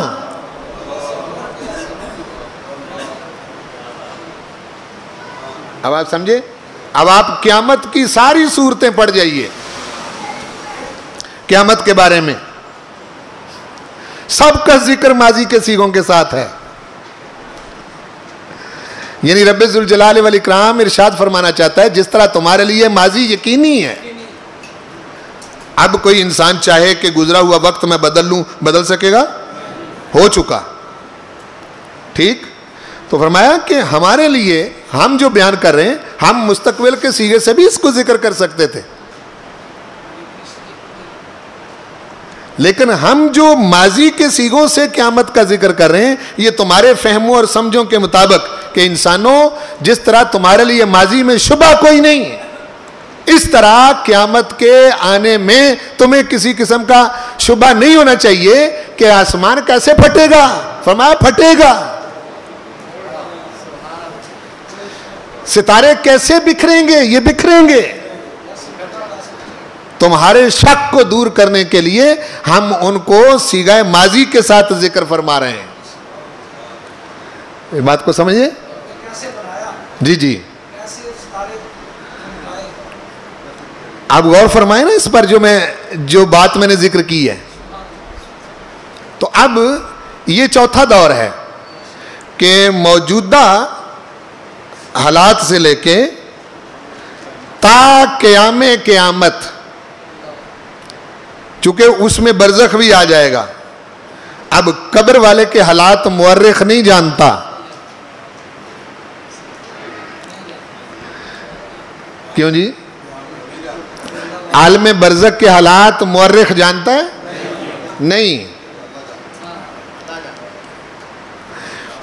اب آپ سمجھے؟ اب آپ قیامت کی ساری صورتیں پڑھ جائیے، قیامت کے بارے میں سب کا ذکر ماضی کے صیغوں کے ساتھ ہے۔ یعنی رب ذوالجلال والاکرام ارشاد فرمانا چاہتا ہے جس طرح تمہارے لیے ماضی یقینی ہے، اب کوئی انسان چاہے کہ گزرا ہوا وقت میں بدل لوں، بدل سکے گا؟ ہو چکا، ٹھیک؟ تو فرمایا کہ ہمارے لیے ہم جو بیان کر رہے ہیں، ہم مستقبل کے صیغے سے بھی اس کو ذکر کر سکتے تھے، لیکن ہم جو ماضی کے صیغوں سے قیامت کا ذکر کر رہے ہیں، یہ تمہارے فہموں اور سمجھوں کے مطابق کہ انسانوں جس طرح تمہارے لیے ماضی میں شبہ کوئی نہیں ہے، اس طرح قیامت کے آنے میں تمہیں کسی قسم کا شبہ نہیں ہونا چاہیے کہ آسمان کیسے پھٹے گا۔ فرمایا پھٹے گا، ستارے کیسے بکھریں گے، یہ بکھریں گے۔ تمہارے شک کو دور کرنے کے لیے ہم ان کو صیغہ ماضی کے ساتھ ذکر فرما رہے ہیں۔ یہ بات کو سمجھے؟ جی جی، آپ غور فرمائیں نا اس پر جو بات میں نے ذکر کی ہے۔ تو اب یہ چوتھا دور ہے کہ موجودہ حالات سے لے کے تا قیام قیامت چونکہ اس میں برزخ بھی آ جائے گا. اب قبر والے کے حالات مورخ نہیں جانتا. کیوں جی؟ عالم برزخ کے حالات مورخ جانتا ہے؟ نہیں.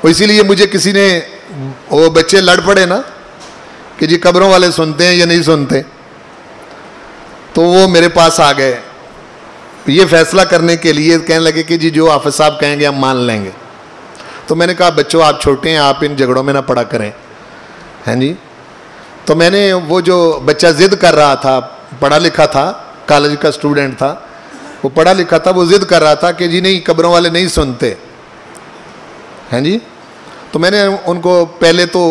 اسی لیے مجھے کسی نے، وہ بچے لڑ پڑے نا کہ جی قبروں والے سنتے ہیں یا نہیں سنتے، تو وہ میرے پاس آ گئے یہ فیصلہ کرنے کے لیے. کہنے لگے کہ جی جو حافظ صاحب کہیں گے ہم مان لیں گے. تو میں نے کہا بچوں آپ چھوٹے ہیں، آپ ان جھگڑوں میں نہ پڑا کریں. ہیں جی. تو میں نے وہ جو بچہ ضد کر رہا تھا، پڑھا لکھا تھا، کالج کا اسٹوڈنٹ تھا، وہ پڑھا لکھا تھا، وہ ضد کر رہا تھا کہ جی نہیں قبروں والے نہیں سنتے. ہیں جی. تو میں نے ان کو پہلے تو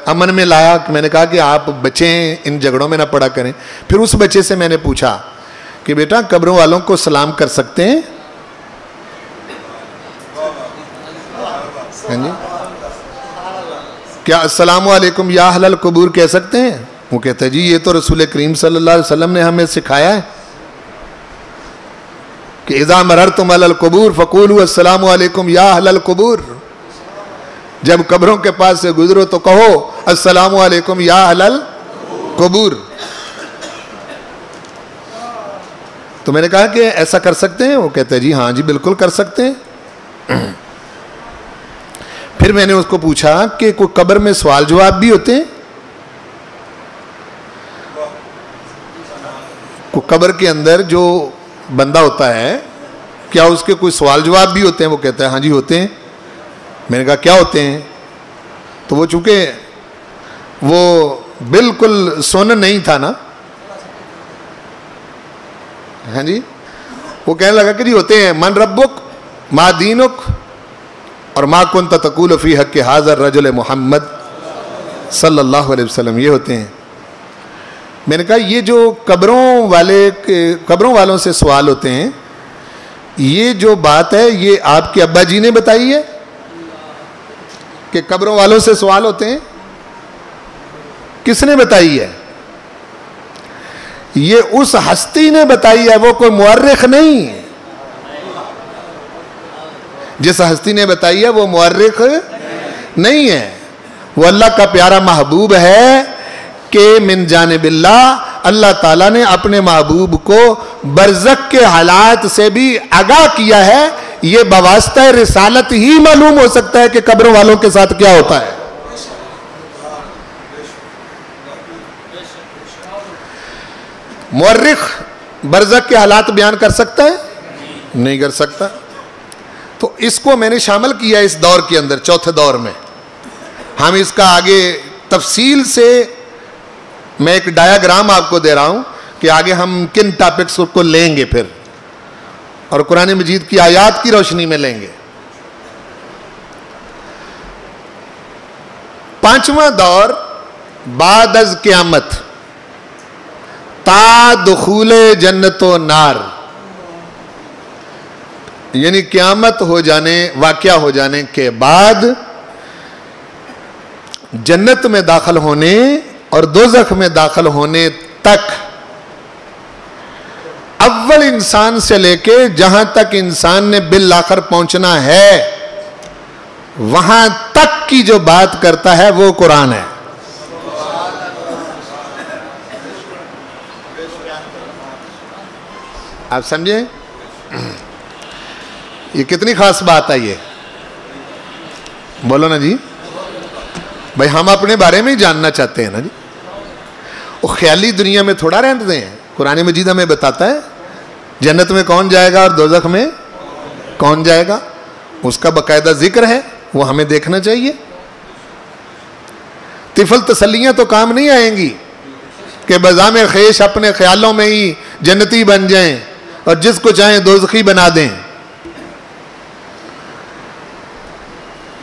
امن میں لایا. میں نے کہا کہ آپ بچے ہیں، ان جھگڑوں میں نہ پڑا کریں. پھر اس بچے سے میں نے پوچھا کہ بیٹا قبروں والوں کو سلام کر سکتے ہیں؟ جی کیا السلام علیکم یا اہل القبور کہہ سکتے ہیں؟ وہ کہتا ہے جی یہ تو رسول کریم صلی اللہ علیہ وسلم نے ہمیں سکھایا ہے کہ اذا مررتم علی القبور فقولوا السلام علیکم یا اہل القبور. جب قبروں کے پاس سے گزرو تو کہو السلام علیکم یا اہل القبور. تو میں نے کہا کہ ایسا کر سکتے ہیں؟ وہ کہتا ہے جی ہاں جی بالکل کر سکتے ہیں. پھر میں نے اس کو پوچھا کہ کوئی قبر میں سوال جواب بھی ہوتے ہیں؟ کوئی قبر کے اندر جو بندہ ہوتا ہے کیا اس کے کوئی سوال جواب بھی ہوتے ہیں؟ وہ کہتا ہے ہاں جی ہوتے ہیں. میں نے کہا کیا ہوتے ہیں؟ تو وہ چونکہ وہ بالکل سن نہیں تھا نا، ہاں جی، وہ کہنے لگا کہ جی ہوتے ہیں من ربک ما دینک اور ما کنت تقول فی حق ھذا الرجل محمد صلی اللہ علیہ وسلم، یہ ہوتے ہیں. میں نے کہا یہ جو قبروں والوں سے سوال ہوتے ہیں، یہ جو بات ہے یہ آپ کے ابا جی نے بتائی ہے کہ قبروں والوں سے سوال ہوتے ہیں؟ کس نے بتائی ہے؟ یہ اس ہستی نے بتائی ہے، وہ کوئی مورخ نہیں. جس ہستی نے بتائی ہے وہ مورخ نہیں ہے، وہ اللہ کا پیارا محبوب ہے کہ من جانب اللہ تعالیٰ نے اپنے محبوب کو برزخ کے حالات سے بھی آگاہ کیا ہے. یہ بواسطہ رسالت ہی معلوم ہو سکتا ہے کہ قبروں والوں کے ساتھ کیا ہوتا ہے. مورخ برزخ کے حالات بیان کر سکتا ہے؟ نہیں کر سکتا. تو اس کو میں نے شامل کیا اس دور کے اندر، چوتھے دور میں. ہم اس کا آگے تفصیل سے میں ایک ڈایاگرام آپ کو دے رہا ہوں کہ آگے ہم کن ٹاپکس کو لیں گے پھر، اور قرآن مجید کی آیات کی روشنی میں لیں گے. پانچواں دور بعد از قیامت تا دخول جنت و نار، یعنی قیامت ہو جانے، واقعہ ہو جانے کے بعد جنت میں داخل ہونے اور دوزخ میں داخل ہونے تک، اول انسان سے لے کے جہاں تک انسان نے بالآخر پہنچنا ہے وہاں تک کی جو بات کرتا ہے وہ قرآن ہے. آپ سمجھیں یہ کتنی خاص بات ہے؟ یہ بولو نا جی. بھائی ہم اپنے بارے میں ہی جاننا چاہتے ہیں نا جی. وہ خیالی دنیا میں تھوڑا رہتے ہیں. قرآن مجید ہمیں بتاتا ہے جنت میں کون جائے گا اور دوزخ میں کون جائے گا، اس کا باقاعدہ ذکر ہے، وہ ہمیں دیکھنا چاہیے. طفل تسلیاں تو کام نہیں آئیں گی کہ بزام خیش اپنے خیالوں میں ہی جنتی بن جائیں اور جس کو چاہیں دوزخی بنا دیں.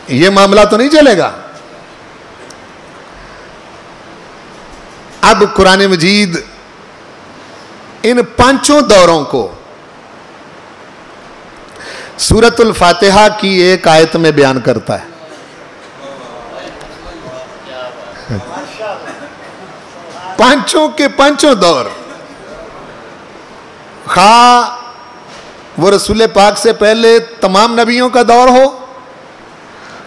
یہ معاملہ تو نہیں چلے گا. اب قرآن مجید ان پانچوں دوروں کو سورۃ الفاتحہ کی ایک آیت میں بیان کرتا ہے. پانچوں کے پانچوں دور خواہ وہ رسول پاک سے پہلے تمام نبیوں کا دور ہو،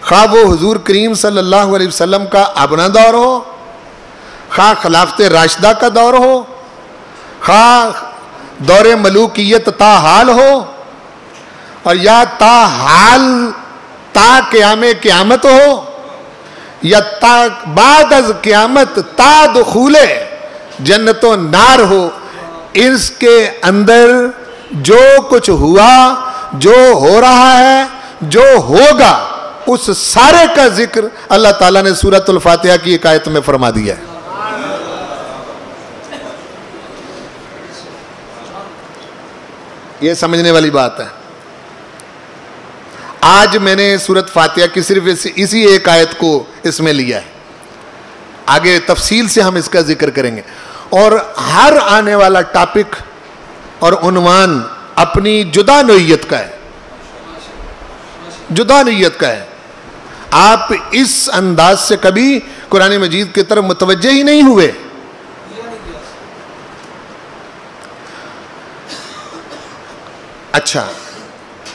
خواہ وہ حضور کریم صلی اللہ علیہ وسلم کا اپنا دور ہو، خواہ خلافت راشدہ کا دور ہو، خواہ دور ملوکیت تا حال ہو، اور یا تا حال تا قیام قیامت ہو، یا تا بعد از قیامت تا دخول جنت و نار ہو، اس کے اندر جو کچھ ہوا، جو ہو رہا ہے، جو ہوگا، اس سارے کا ذکر اللہ تعالیٰ نے سورۃ الفاتحہ کی ایک آیت میں فرما دیا ہے۔ یہ سمجھنے والی بات ہے۔ آج میں نے سورۃ فاتحہ کی صرف اسی ایک آیت کو اس میں لیا ہے، آگے تفصیل سے ہم اس کا ذکر کریں گے، اور ہر آنے والا ٹاپک اور عنوان اپنی جدا نوعیت کا ہے، جدا نوعیت کا ہے۔ آپ اس انداز سے کبھی قرآن مجید کی طرف متوجہ ہی نہیں ہوئے۔ اچھا،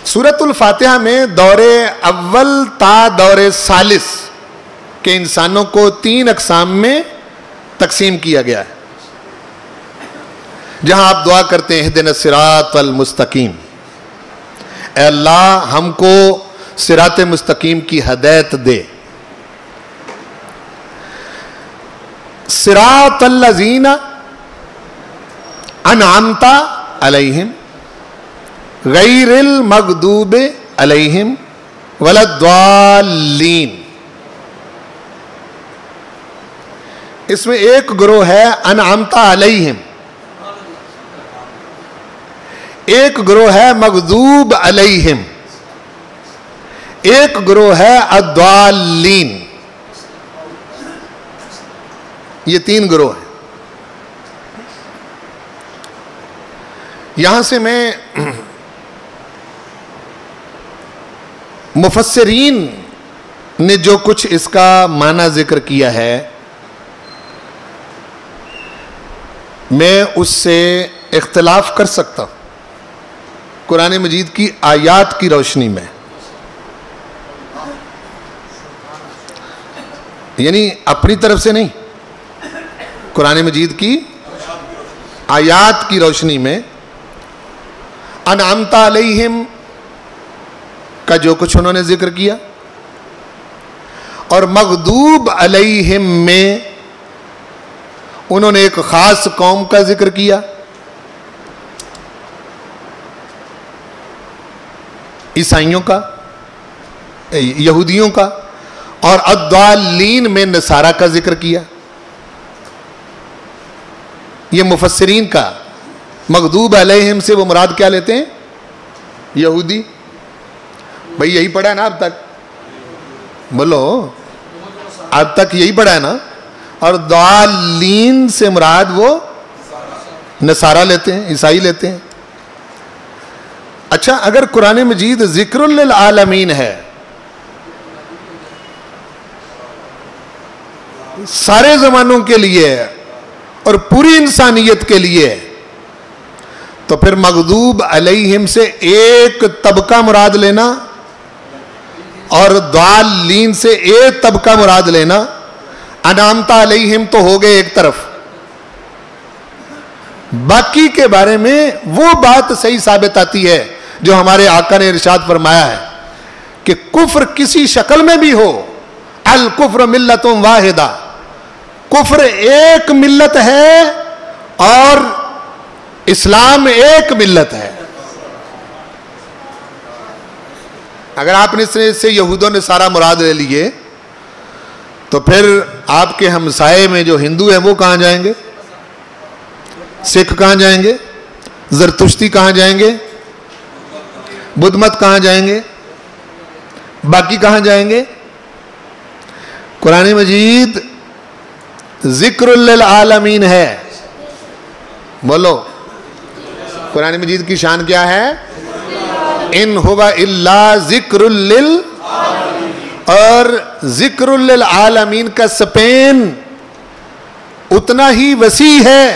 سورۃ الفاتحہ میں دور اول تا دور ثالث کے انسانوں کو 3 اقسام میں تقسیم کیا گیا ہے، جہاں آپ دعا کرتے ہیں اہدنا الصراط المستقیم، اے اللہ ہم کو صراط مستقیم کی ہدایت دے۔ صراط الذین انعمت علیہم غیر المغضوب علیہم ولا الضالین۔ اس میں ایک گروہ ہے انعمت علیہم، ایک گروہ ہے مغضوب علیہم، ایک گروہ ہے الضالین۔ یہ 3 گروہ ہیں۔ یہاں سے میں مفسرین نے جو کچھ اس کا معنی ذکر کیا ہے، میں اس سے اختلاف کر سکتا ہوں قرآن مجید کی آیات کی روشنی میں، یعنی اپنی طرف سے نہیں، قرآن مجید کی آیات کی روشنی میں انعمت علیہم کا جو کچھ انہوں نے ذکر کیا، اور مغضوب علیہم میں انہوں نے ایک خاص قوم کا ذکر کیا، عیسائیوں کا، یہودیوں کا، اور الضالین میں نصارہ کا ذکر کیا۔ یہ مفسرین کا مغضوب علیہم سے وہ مراد کیا لیتے ہیں؟ یہودی۔ بھئی یہی پڑھا ہے نا اب تک؟ بولو، اب تک یہی پڑھا ہے نا؟ اور ضالین سے مراد وہ نصارہ لیتے ہیں، عیسائی لیتے ہیں۔ اچھا، اگر قرآن مجید ذکر للعالمین ہے، سارے زمانوں کے لیے اور پوری انسانیت کے لیے، تو پھر مغضوب علیہم سے ایک طبقہ مراد لینا اور ضالین سے ایک طبقہ مراد لینا، انعمت علیہم تو ہو گئے ایک طرف، باقی کے بارے میں وہ بات صحیح ثابت آتی ہے جو ہمارے آقا نے ارشاد فرمایا ہے کہ کفر کسی شکل میں بھی ہو، الکفر ملت واحدہ، کفر ایک ملت ہے اور اسلام ایک ملت ہے۔ اگر آپ نے اس سے یہود و نصارہ مراد لے لیے تو پھر آپ کے ہمسائے میں جو ہندو ہیں وہ کہاں جائیں گے؟ سکھ کہاں جائیں گے؟ زرتشتی کہاں جائیں گے؟ بدھ مت کہاں جائیں گے؟ باقی کہاں جائیں گے؟ قرآن مجید ذکر للعالمین ہے۔ بولو، قرآن مجید کی شان کیا ہے؟ ان ہوا الا ذکر اور ذکر للعالمین کا سپین اتنا ہی وسیع ہے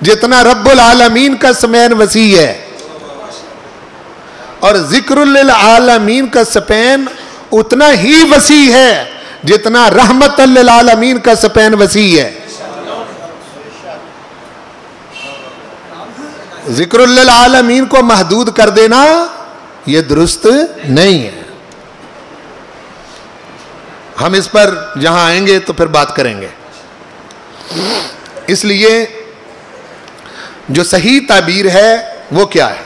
جتنا رب العالمین کا سپین وسیع ہے، اور ذکر للعالمین کا سپین اتنا ہی وسیع ہے جتنا رحمت للعالمین کا سپین وسیع ہے۔ ذکر للعالمین کو محدود کر دینا یہ درست نہیں ہے۔ ہم اس پر جہاں آئیں گے تو پھر بات کریں گے۔ اس لیے جو صحیح تعبیر ہے وہ کیا ہے؟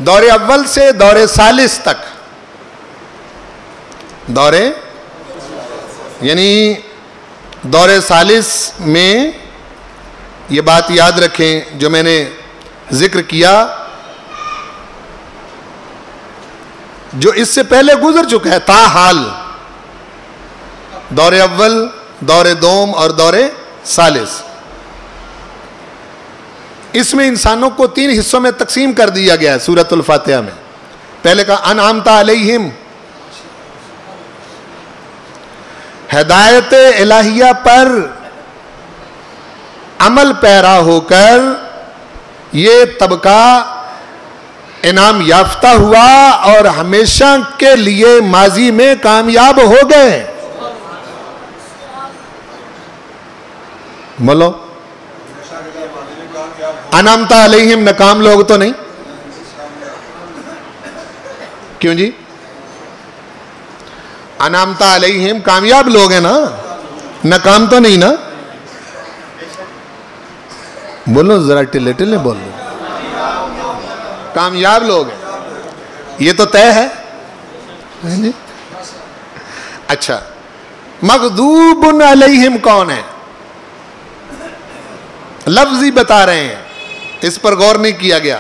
دور اول سے دور ثالث تک، یعنی دور ثالث میں یہ بات یاد رکھیں جو میں نے ذکر کیا، جو اس سے پہلے گزر چکا ہے تاحال، دور اول، دور دوم اور دور ثالث، اس میں انسانوں کو 3 حصوں میں تقسیم کر دیا گیا ہے سورۃ الفاتحہ میں۔ پہلے کہا انعمت علیہم، ہدایت الہیہ پر عمل پیرا ہو کر یہ طبقہ انعام یافتہ ہوا اور ہمیشہ کے لیے ماضی میں کامیاب ہو گئے۔ بولو، انعمت علیہم ناکام لوگ تو نہیں؟ کیوں جی؟ انعمت علیہم کامیاب لوگ ہیں نا، ناکام تو نہیں نا؟ بولو ذرا ٹلے ٹلے بولو، کامیاب لوگ ہیں، یہ تو طے ہے۔ اچھا، مغضوب علیہم کون ہے؟ لفظی بتا رہے ہیں، اس پر غور نہیں کیا گیا۔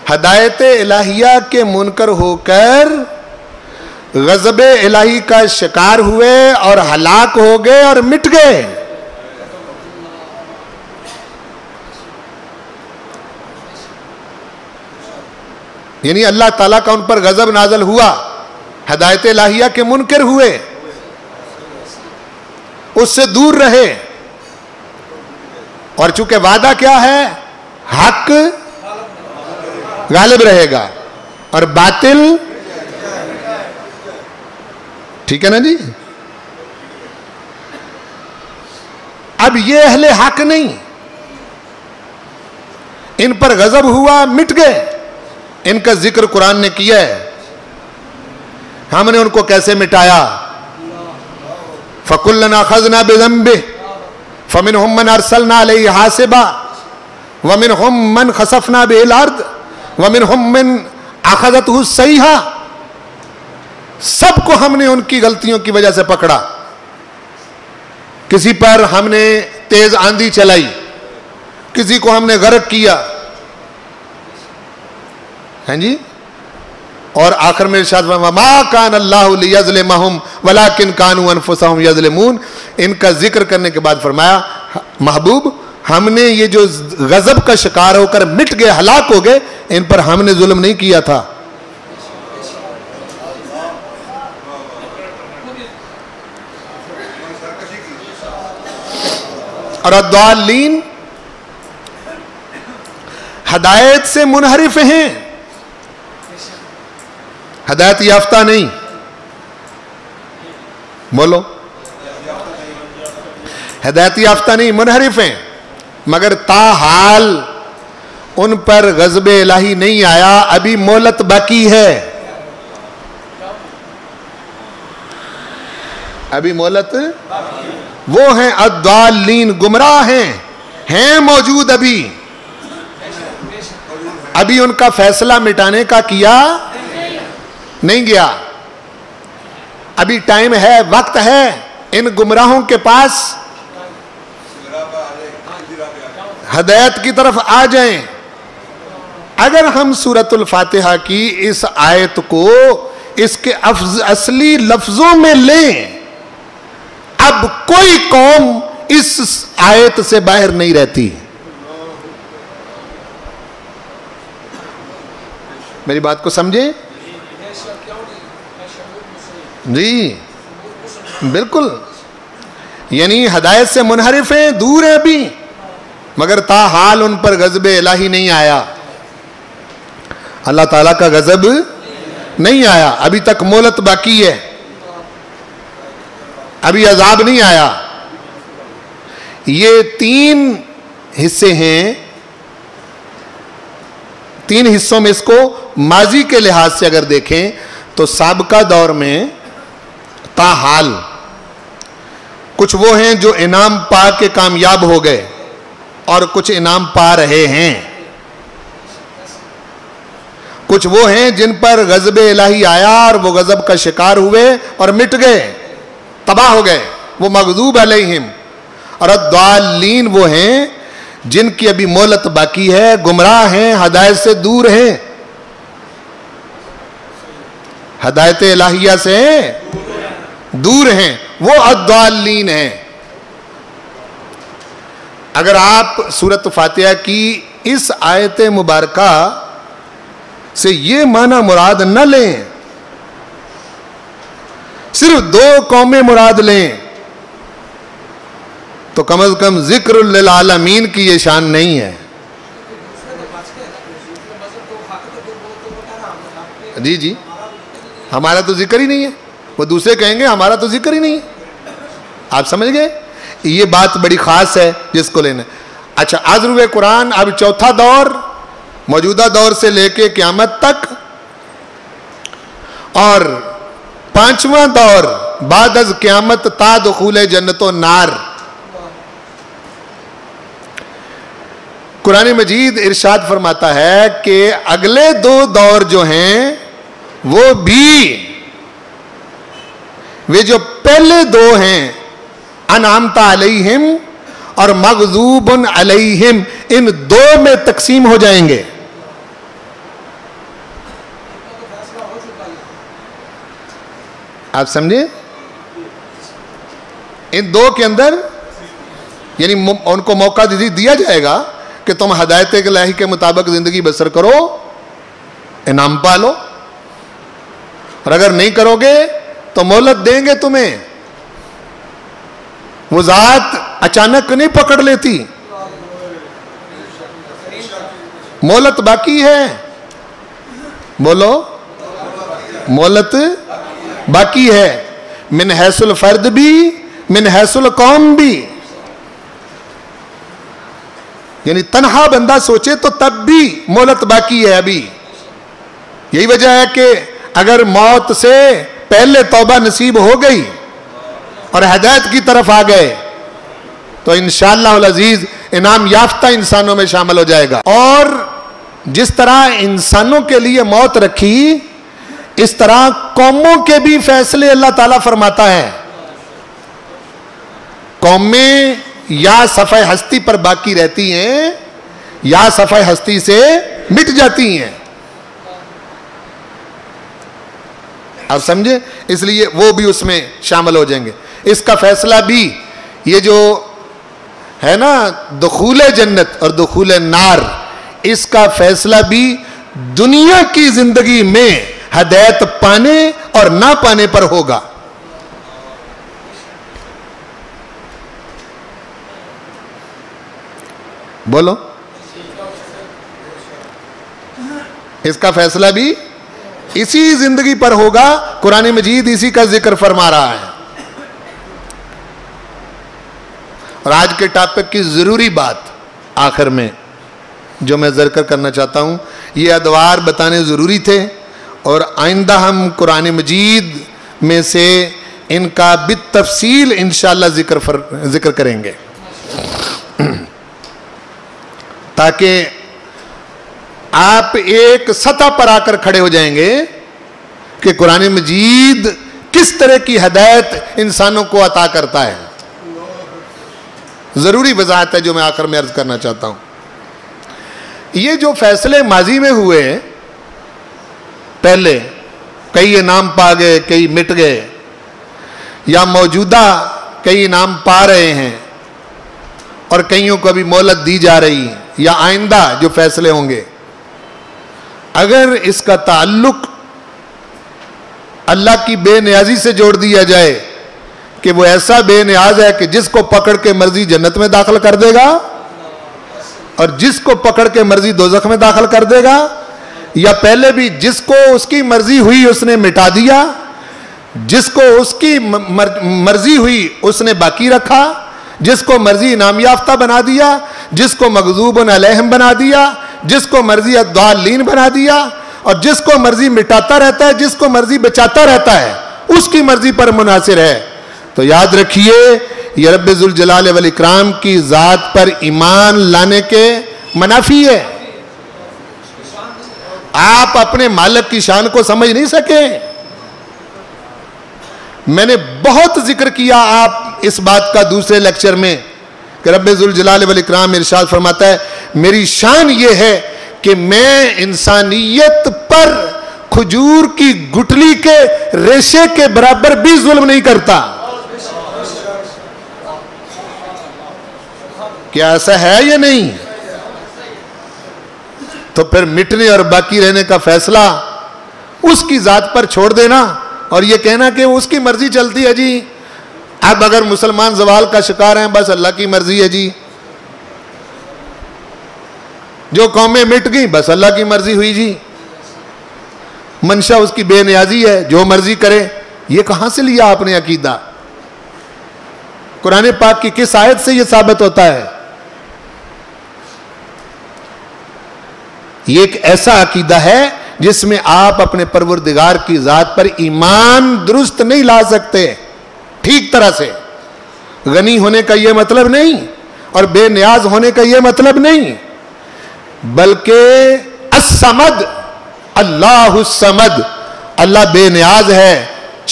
ہدایت الہیہ کے منکر ہو کر غضب الہی کا شکار ہوئے اور ہلاک ہو گئے اور مٹ گئے۔ یعنی اللہ تعالیٰ کا ان پر غضب نازل ہوا، ہدایت الہیہ کے منکر ہوئے، اس سے دور رہے، اور چونکہ وعدہ کیا ہے؟ حق غالب رہے گا اور باطل، ٹھیک ہے نا جی؟ اب یہ اہل حق نہیں، ان پر غضب ہوا، مٹ گئے، ان کا ذکر قرآن نے کیا ہے۔ ہم نے ان کو کیسے مٹایا؟ فَكُلًّا أَخَذْنَا بِذَنبِهِ فَمِنْهُمْ مَنْ أَرْسَلْنَا عَلَيْهِ حَاسِبًا وَمِنْهُمْ مَنْ خَسَفْنَا بِهِ الْأَرْضَ وَمِنْهُمْ مَنْ أَخَذَتْهُ الصَّيْحَةُ، سب کو ہم نے ان کی غلطیوں کی وجہ سے پکڑا۔ کسی پر ہم نے تیز آندھی چلائی، کسی کو ہم نے غرق کیا، ہیں جی؟ اور آخر میں ارشاد فرمایا وَمَا كَانَ اللَّهُ لِيَظْلِمَهُمْ وَلَكِنْ كَانُوا أَنفُسَهُمْ يَظْلِمُونَ۔ ان کا ذکر کرنے کے بعد فرمایا محبوب، ہم نے یہ جو غضب کا شکار ہو کر مٹ گئے، ہلاک ہو گئے، ان پر ہم نے ظلم نہیں کیا تھا۔ اور الضالین ہدایت سے منحرف ہیں، ہدایت یافتہ نہیں۔ بولو، ہدایت یافتہ نہیں، منحرف ہیں، مگر تاحال ان پر غضب الہی نہیں آیا، ابھی مہلت باقی ہے، ابھی مہلت۔ وہ ہیں الضالین، گمراہ ہیں موجود، ابھی ان کا فیصلہ مٹانے کا کیا نہیں گیا، ابھی ٹائم ہے، وقت ہے، ان گمراہوں کے پاس ہدایت کی طرف آ جائیں۔ اگر ہم سورۃ الفاتحہ کی اس آیت کو اس کے اصلی لفظوں میں لیں، اب کوئی قوم اس آیت سے باہر نہیں رہتی۔ میری بات کو سمجھیں جی؟ بالکل، یعنی ہدایت سے منحرف ہیں، دور ہیں ابھی، مگر تاحال ان پر غضب الہی نہیں آیا، اللہ تعالیٰ کا غضب نہیں آیا، ابھی تک مہلت باقی ہے، ابھی عذاب نہیں آیا۔ یہ 3 حصے ہیں، 3 حصوں میں اس کو ماضی کے لحاظ سے اگر دیکھیں تو سابقہ دور میں تاحال کچھ وہ ہیں جو انعام پا کے کامیاب ہو گئے اور کچھ انعام پا رہے ہیں، کچھ وہ ہیں جن پر غضب الہی آیا اور وہ غضب کا شکار ہوئے اور مٹ گئے، تباہ ہو گئے، وہ مغضوب علیہم، اور الضالین وہ ہیں جن کی ابھی مہلت باقی ہے، گمراہ ہیں، ہدایت سے دور ہیں، ہدایت الہیہ سے دور ہیں، وہ الضالین ہیں۔ اگر آپ سورۃ فاتحہ کی اس آیت مبارکہ سے یہ معنی مراد نہ لیں، صرف 2 قومیں مراد لیں، تو کم از کم ذکر للعالمین کی یہ شان نہیں ہے۔ جی ہمارا تو ذکر ہی نہیں ہے، وہ دوسرے کہیں گے ہمارا تو ذکر ہی نہیں ہے، آپ سمجھ گئے؟ یہ بات بڑی خاص ہے جس کو لینا۔ اچھا، عذر قرآن اب 4تھا دور، موجودہ دور سے لے کے قیامت تک، اور 5واں دور بعد از قیامت تا دخول جنت و نار۔ قرآن مجید ارشاد فرماتا ہے کہ اگلے 2 دور جو ہیں وہ بھی، وہ جو پہلے 2 ہیں انعمت علیہم اور مغضوب علیہم، ان 2 میں تقسیم ہو جائیں گے۔ آپ سمجھے؟ ان 2 کے اندر یعنی ان کو موقع دیا جائے گا کہ تم ہدایت الہی کے مطابق زندگی بسر کرو، انعام پالو، اور اگر نہیں کرو گے تو مہلت دیں گے تمہیں۔ وہ ذات اچانک نہیں پکڑ لیتی، مہلت باقی ہے، بولو، مہلت باقی ہے، من حیث الفرد بھی، من حیث القوم بھی۔ یعنی تنہا بندہ سوچے تو تب بھی مہلت باقی ہے ابھی۔ یہی وجہ ہے کہ اگر موت سے پہلے توبہ نصیب ہو گئی اور ہدایت کی طرف آ گئے تو انشاءاللہ العزیز انعام یافتہ انسانوں میں شامل ہو جائے گا۔ اور جس طرح انسانوں کے لیے موت رکھی، اس طرح قوموں کے بھی فیصلے اللہ تعالیٰ فرماتا ہے۔ قومیں یا صفحہ ہستی پر باقی رہتی ہیں یا صفحہ ہستی سے مٹ جاتی ہیں، آپ سمجھے؟ اس لیے وہ بھی اس میں شامل ہو جائیں گے۔ اس کا فیصلہ بھی، یہ جو ہے نا دخول جنت اور دخول نار، اس کا فیصلہ بھی دنیا کی زندگی میں ہدایت پانے اور نہ پانے پر ہوگا۔ بولو، اس کا فیصلہ بھی اسی زندگی پر ہوگا۔ قرآن مجید اسی کا ذکر فرما رہا ہے۔ اور آج کے ٹاپک کی ضروری بات آخر میں جو میں ذکر کرنا چاہتا ہوں، یہ ادوار بتانے ضروری تھے، اور آئندہ ہم قرآن مجید میں سے ان کا بالتفصیل انشاءاللہ ذکر کریں گے، تاکہ آپ ایک سطح پر آ کر کھڑے ہو جائیں گے کہ قرآن مجید کس طرح کی ہدایت انسانوں کو عطا کرتا ہے۔ ضروری وضاحت ہے جو میں آخر میں عرض کرنا چاہتا ہوں۔ یہ جو فیصلے ماضی میں ہوئے پہلے، کئی انعام پا گئے، کئی مٹ گئے، یا موجودہ کئی انعام پا رہے ہیں اور کئیوں کو ابھی مہلت دی جا رہی ہے، یا آئندہ جو فیصلے ہوں گے، اگر اس کا تعلق اللہ کی بے نیازی سے جوڑ دیا جائے کہ وہ ایسا بے نیاز ہے کہ جس کو پکڑ کے مرضی جنت میں داخل کر دے گا اور جس کو پکڑ کے مرضی دوزخ میں داخل کر دے گا، یا پہلے بھی جس کو اس کی مرضی ہوئی اس نے مٹا دیا، جس کو اس کی مرضی ہوئی اس نے باقی رکھا، جس کو مرضی انعام یافتہ بنا دیا، جس کو مغضوب علیہم بنا دیا، جس کو مرضی الضالین بنا دیا، اور جس کو مرضی مٹاتا رہتا ہے، جس کو مرضی بچاتا رہتا ہے، اس کی مرضی پر منحصر ہے۔ تو یاد رکھیے یہ رب ذوالجلال والاکرام کی ذات پر ایمان لانے کے منافی ہے۔ آپ اپنے مالک کی شان کو سمجھ نہیں سکے۔ میں نے بہت ذکر کیا آپ اس بات کا دوسرے لیکچر میں کہ رب ذوالجلال والاکرام ارشاد فرماتا ہے میری شان یہ ہے کہ میں انسانیت پر کھجور کی گٹلی کے ریشے کے برابر بھی ظلم نہیں کرتا۔ کیا ایسا ہے یا نہیں؟ تو پھر مٹنے اور باقی رہنے کا فیصلہ اس کی ذات پر چھوڑ دینا اور یہ کہنا کہ اس کی مرضی چلتی ہے جی، اب اگر مسلمان زوال کا شکار ہیں بس اللہ کی مرضی ہے جی، جو قومیں مٹ گئیں بس اللہ کی مرضی ہوئی جی، منشا اس کی بے نیازی ہے، جو مرضی کرے۔ یہ کہاں سے لیا آپ نے عقیدہ؟ قرآن پاک کی کس آیت سے یہ ثابت ہوتا ہے؟ یہ ایک ایسا عقیدہ ہے جس میں آپ اپنے پروردگار کی ذات پر ایمان درست نہیں لا سکتے ٹھیک طرح سے۔ غنی ہونے کا یہ مطلب نہیں اور بے نیاز ہونے کا یہ مطلب نہیں، بلکہ الصمد، اللہ الصمد، اللہ بے نیاز ہے،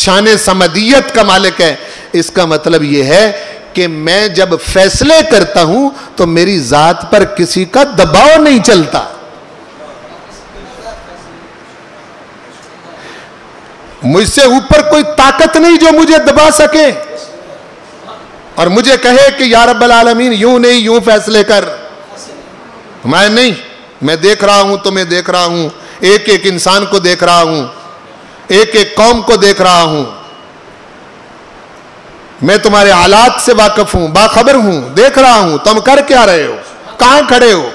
شان صمدیت کا مالک ہے۔ اس کا مطلب یہ ہے کہ میں جب فیصلے کرتا ہوں تو میری ذات پر کسی کا دباؤ نہیں چلتا۔ مجھ سے اوپر کوئی طاقت نہیں جو مجھے دبا سکے اور مجھے کہے کہ یا رب العالمین یوں نہیں یوں فیصلے کر۔ میں نہیں، میں دیکھ رہا ہوں، تمہیں دیکھ رہا ہوں، ایک ایک انسان کو دیکھ رہا ہوں، ایک ایک قوم کو دیکھ رہا ہوں، میں تمہارے حالات سے واقف ہوں، باخبر ہوں، دیکھ رہا ہوں تم کر کیا رہے ہو، کہاں کھڑے ہو۔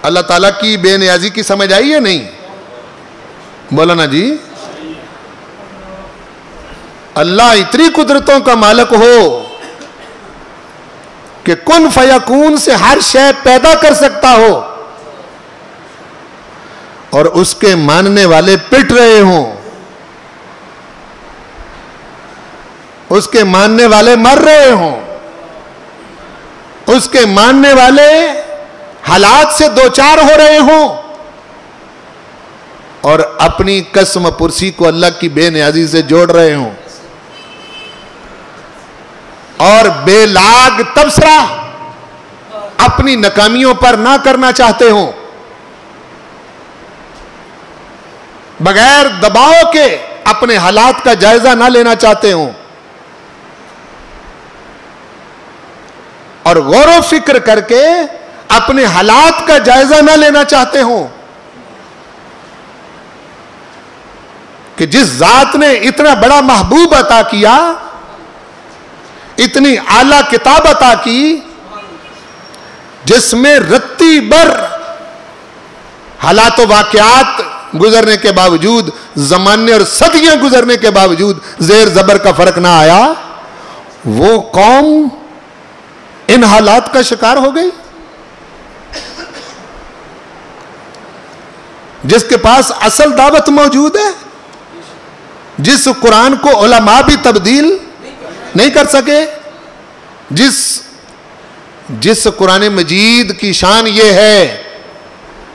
اللہ تعالیٰ کی بے نیازی کی سمجھ آئی ہے نہیں؟ بولا نا جی۔ اللہ اتنی قدرتوں کا مالک ہو کہ کن فیکون سے ہر شے پیدا کر سکتا ہو اور اس کے ماننے والے پٹ رہے ہوں، اس کے ماننے والے مر رہے ہوں، اس کے ماننے والے حالات سے دوچار ہو رہے ہوں اور اپنی قسم پرسی کو اللہ کی بے نیازی سے جوڑ رہے ہوں اور بے لاگ تبصرہ اپنی ناکامیوں پر نہ کرنا چاہتے ہوں، بغیر دباؤ کے اپنے حالات کا جائزہ نہ لینا چاہتے ہوں اور غور و فکر کر کے اپنے حالات کا جائزہ نہ لینا چاہتے ہوں کہ جس ذات نے اتنا بڑا محبوب عطا کیا، اتنی اعلیٰ کتاب عطا کی جس میں رتی بر حالات و واقعات گزرنے کے باوجود، زمانے اور صدیاں گزرنے کے باوجود زیر زبر کا فرق نہ آیا، وہ قوم ان حالات کا شکار ہو گئی جس کے پاس اصل دعوت موجود ہے، جس قرآن کو علماء بھی تبدیل نہیں کر سکے، جس قرآن مجید کی شان یہ ہے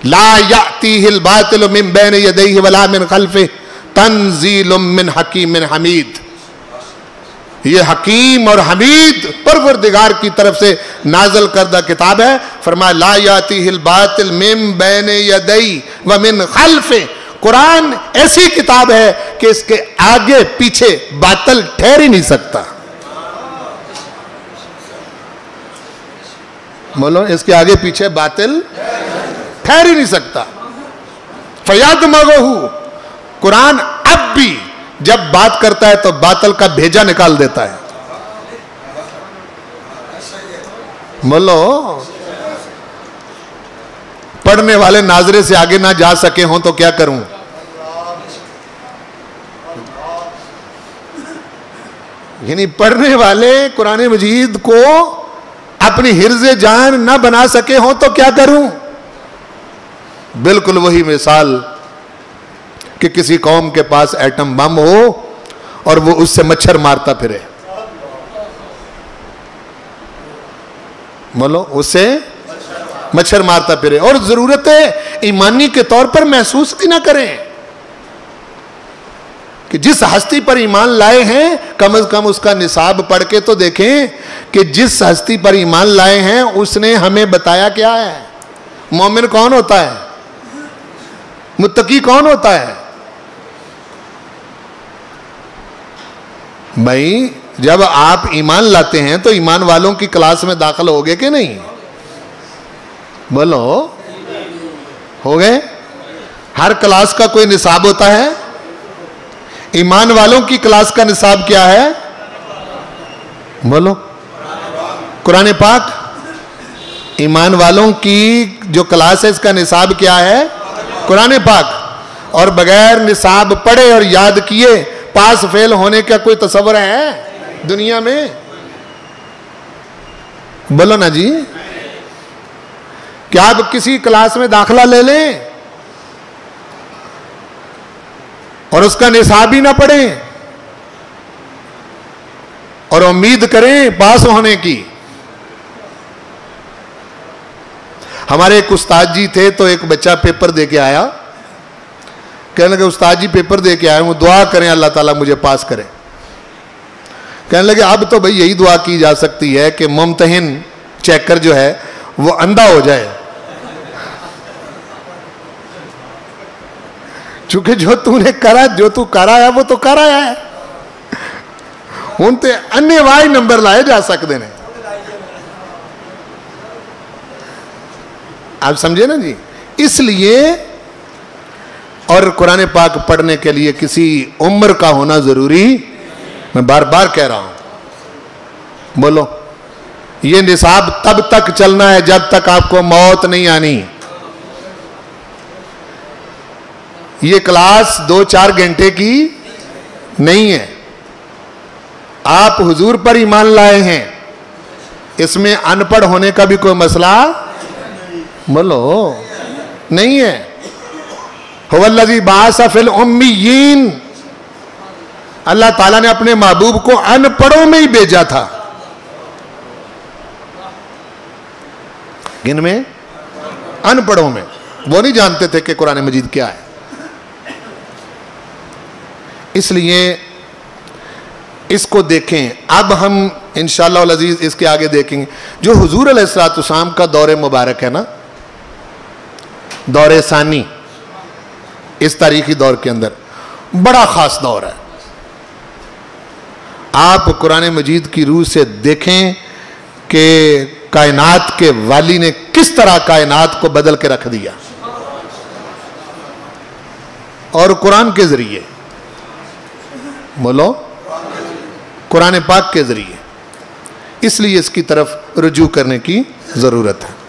لا یأتیہ الباطل من بین یدیہ ولا من خلفہ تنزیل من حکیم حمید، یہ حکیم اور حمید پروردگار کی طرف سے نازل کردہ کتاب ہے۔ فرمایا لا یاتیہ الباطل من بین یدیہ ومن خلفہ، قرآن ایسی کتاب ہے کہ اس کے آگے پیچھے باطل ٹھہر ہی نہیں سکتا۔ بولو، اس کے آگے پیچھے باطل ٹھہر ہی نہیں سکتا۔ فیادمغہ، قرآن اب بھی جب بات کرتا ہے تو باطل کا بھیجا نکال دیتا ہے. بولو پڑھنے والے ناظرے سے آگے نہ جا سکے ہوں تو کیا کروں؟ یعنی پڑھنے والے قرآن مجید کو اپنی حرز جان نہ بنا سکے ہوں تو کیا کروں؟ بالکل وہی مثال کہ کسی قوم کے پاس ایٹم بم ہو اور وہ اس سے مچھر مارتا پھرے. بولو اس سے مچھر مارتا پھرے اور ضرورت ایمانی کے طور پر محسوس بھی نہ کریں کہ جس ہستی پر ایمان لائے ہیں کم از کم اس کا نصاب پڑھ کے تو دیکھیں کہ جس ہستی پر ایمان لائے ہیں اس نے ہمیں بتایا کیا ہے. مومن کون ہوتا ہے؟ متقی کون ہوتا ہے؟ بھائی جب آپ ایمان لاتے ہیں تو ایمان والوں کی کلاس میں داخل ہو گئے کہ نہیں؟ بولو ہو گئے؟ ہر کلاس کا کوئی نصاب ہوتا ہے. ایمان والوں کی کلاس کا نصاب کیا ہے؟ بولو قرآن پاک. ایمان والوں کی جو کلاس ہے اس کا نصاب کیا ہے؟ قرآن پاک. اور بغیر نصاب پڑھے اور یاد کیے پاس فیل ہونے کا کوئی تصور ہے دنیا میں؟ بولو نا جی. کیا آپ کسی کلاس میں داخلہ لے لیں اور اس کا نصاب ہی نہ پڑھیں اور امید کریں پاس ہونے کی؟ ہمارے ایک استاد جی تھے تو ایک بچہ پیپر دے کے آیا. کہنے لگے استاد جی پیپر دے کے آئے ہوں دعا کریں اللہ تعالیٰ مجھے پاس کرے. کہنے لگے اب تو بھئی یہی دعا کی جا سکتی ہے کہ ممتحن چیکر جو ہے وہ اندھا ہو جائے، چونکہ جو تو نے کرا جو تو کرایا وہ تو کرایا ہے. ہوں تے انے وائی نمبر لائے جا سکتے ہیں. آپ سمجھے نا جی. اس لیے اور قرآن پاک پڑھنے کے لیے کسی عمر کا ہونا ضروری، میں بار بار کہہ رہا ہوں. بولو یہ نصاب تب تک چلنا ہے جب تک آپ کو موت نہیں آنی. یہ کلاس 2-4 گھنٹے کی نہیں ہے. آپ حضور پر ایمان لائے ہیں، اس میں ان پڑھ ہونے کا بھی کوئی مسئلہ بولو نہیں ہے. هو الذی بعث فی الامیین، اللہ تعالیٰ نے اپنے محبوب کو ان پڑھوں میں ہی بھیجا تھا. کن میں؟ ان پڑھوں میں. وہ نہیں جانتے تھے کہ قرآن مجید کیا ہے. اس لیے اس کو دیکھیں. اب ہم انشاءاللہ العزیز اس کے آگے دیکھیں گے. جو حضور علیہ السلام کا دور مبارک ہے نا، دور ثانی، اس تاریخی دور کے اندر بڑا خاص دور ہے. آپ قرآن مجید کی روح سے دیکھیں کہ کائنات کے والی نے کس طرح کائنات کو بدل کے رکھ دیا، اور قرآن کے ذریعے. بولو قرآن پاک کے ذریعے. اس لیے اس کی طرف رجوع کرنے کی ضرورت ہے.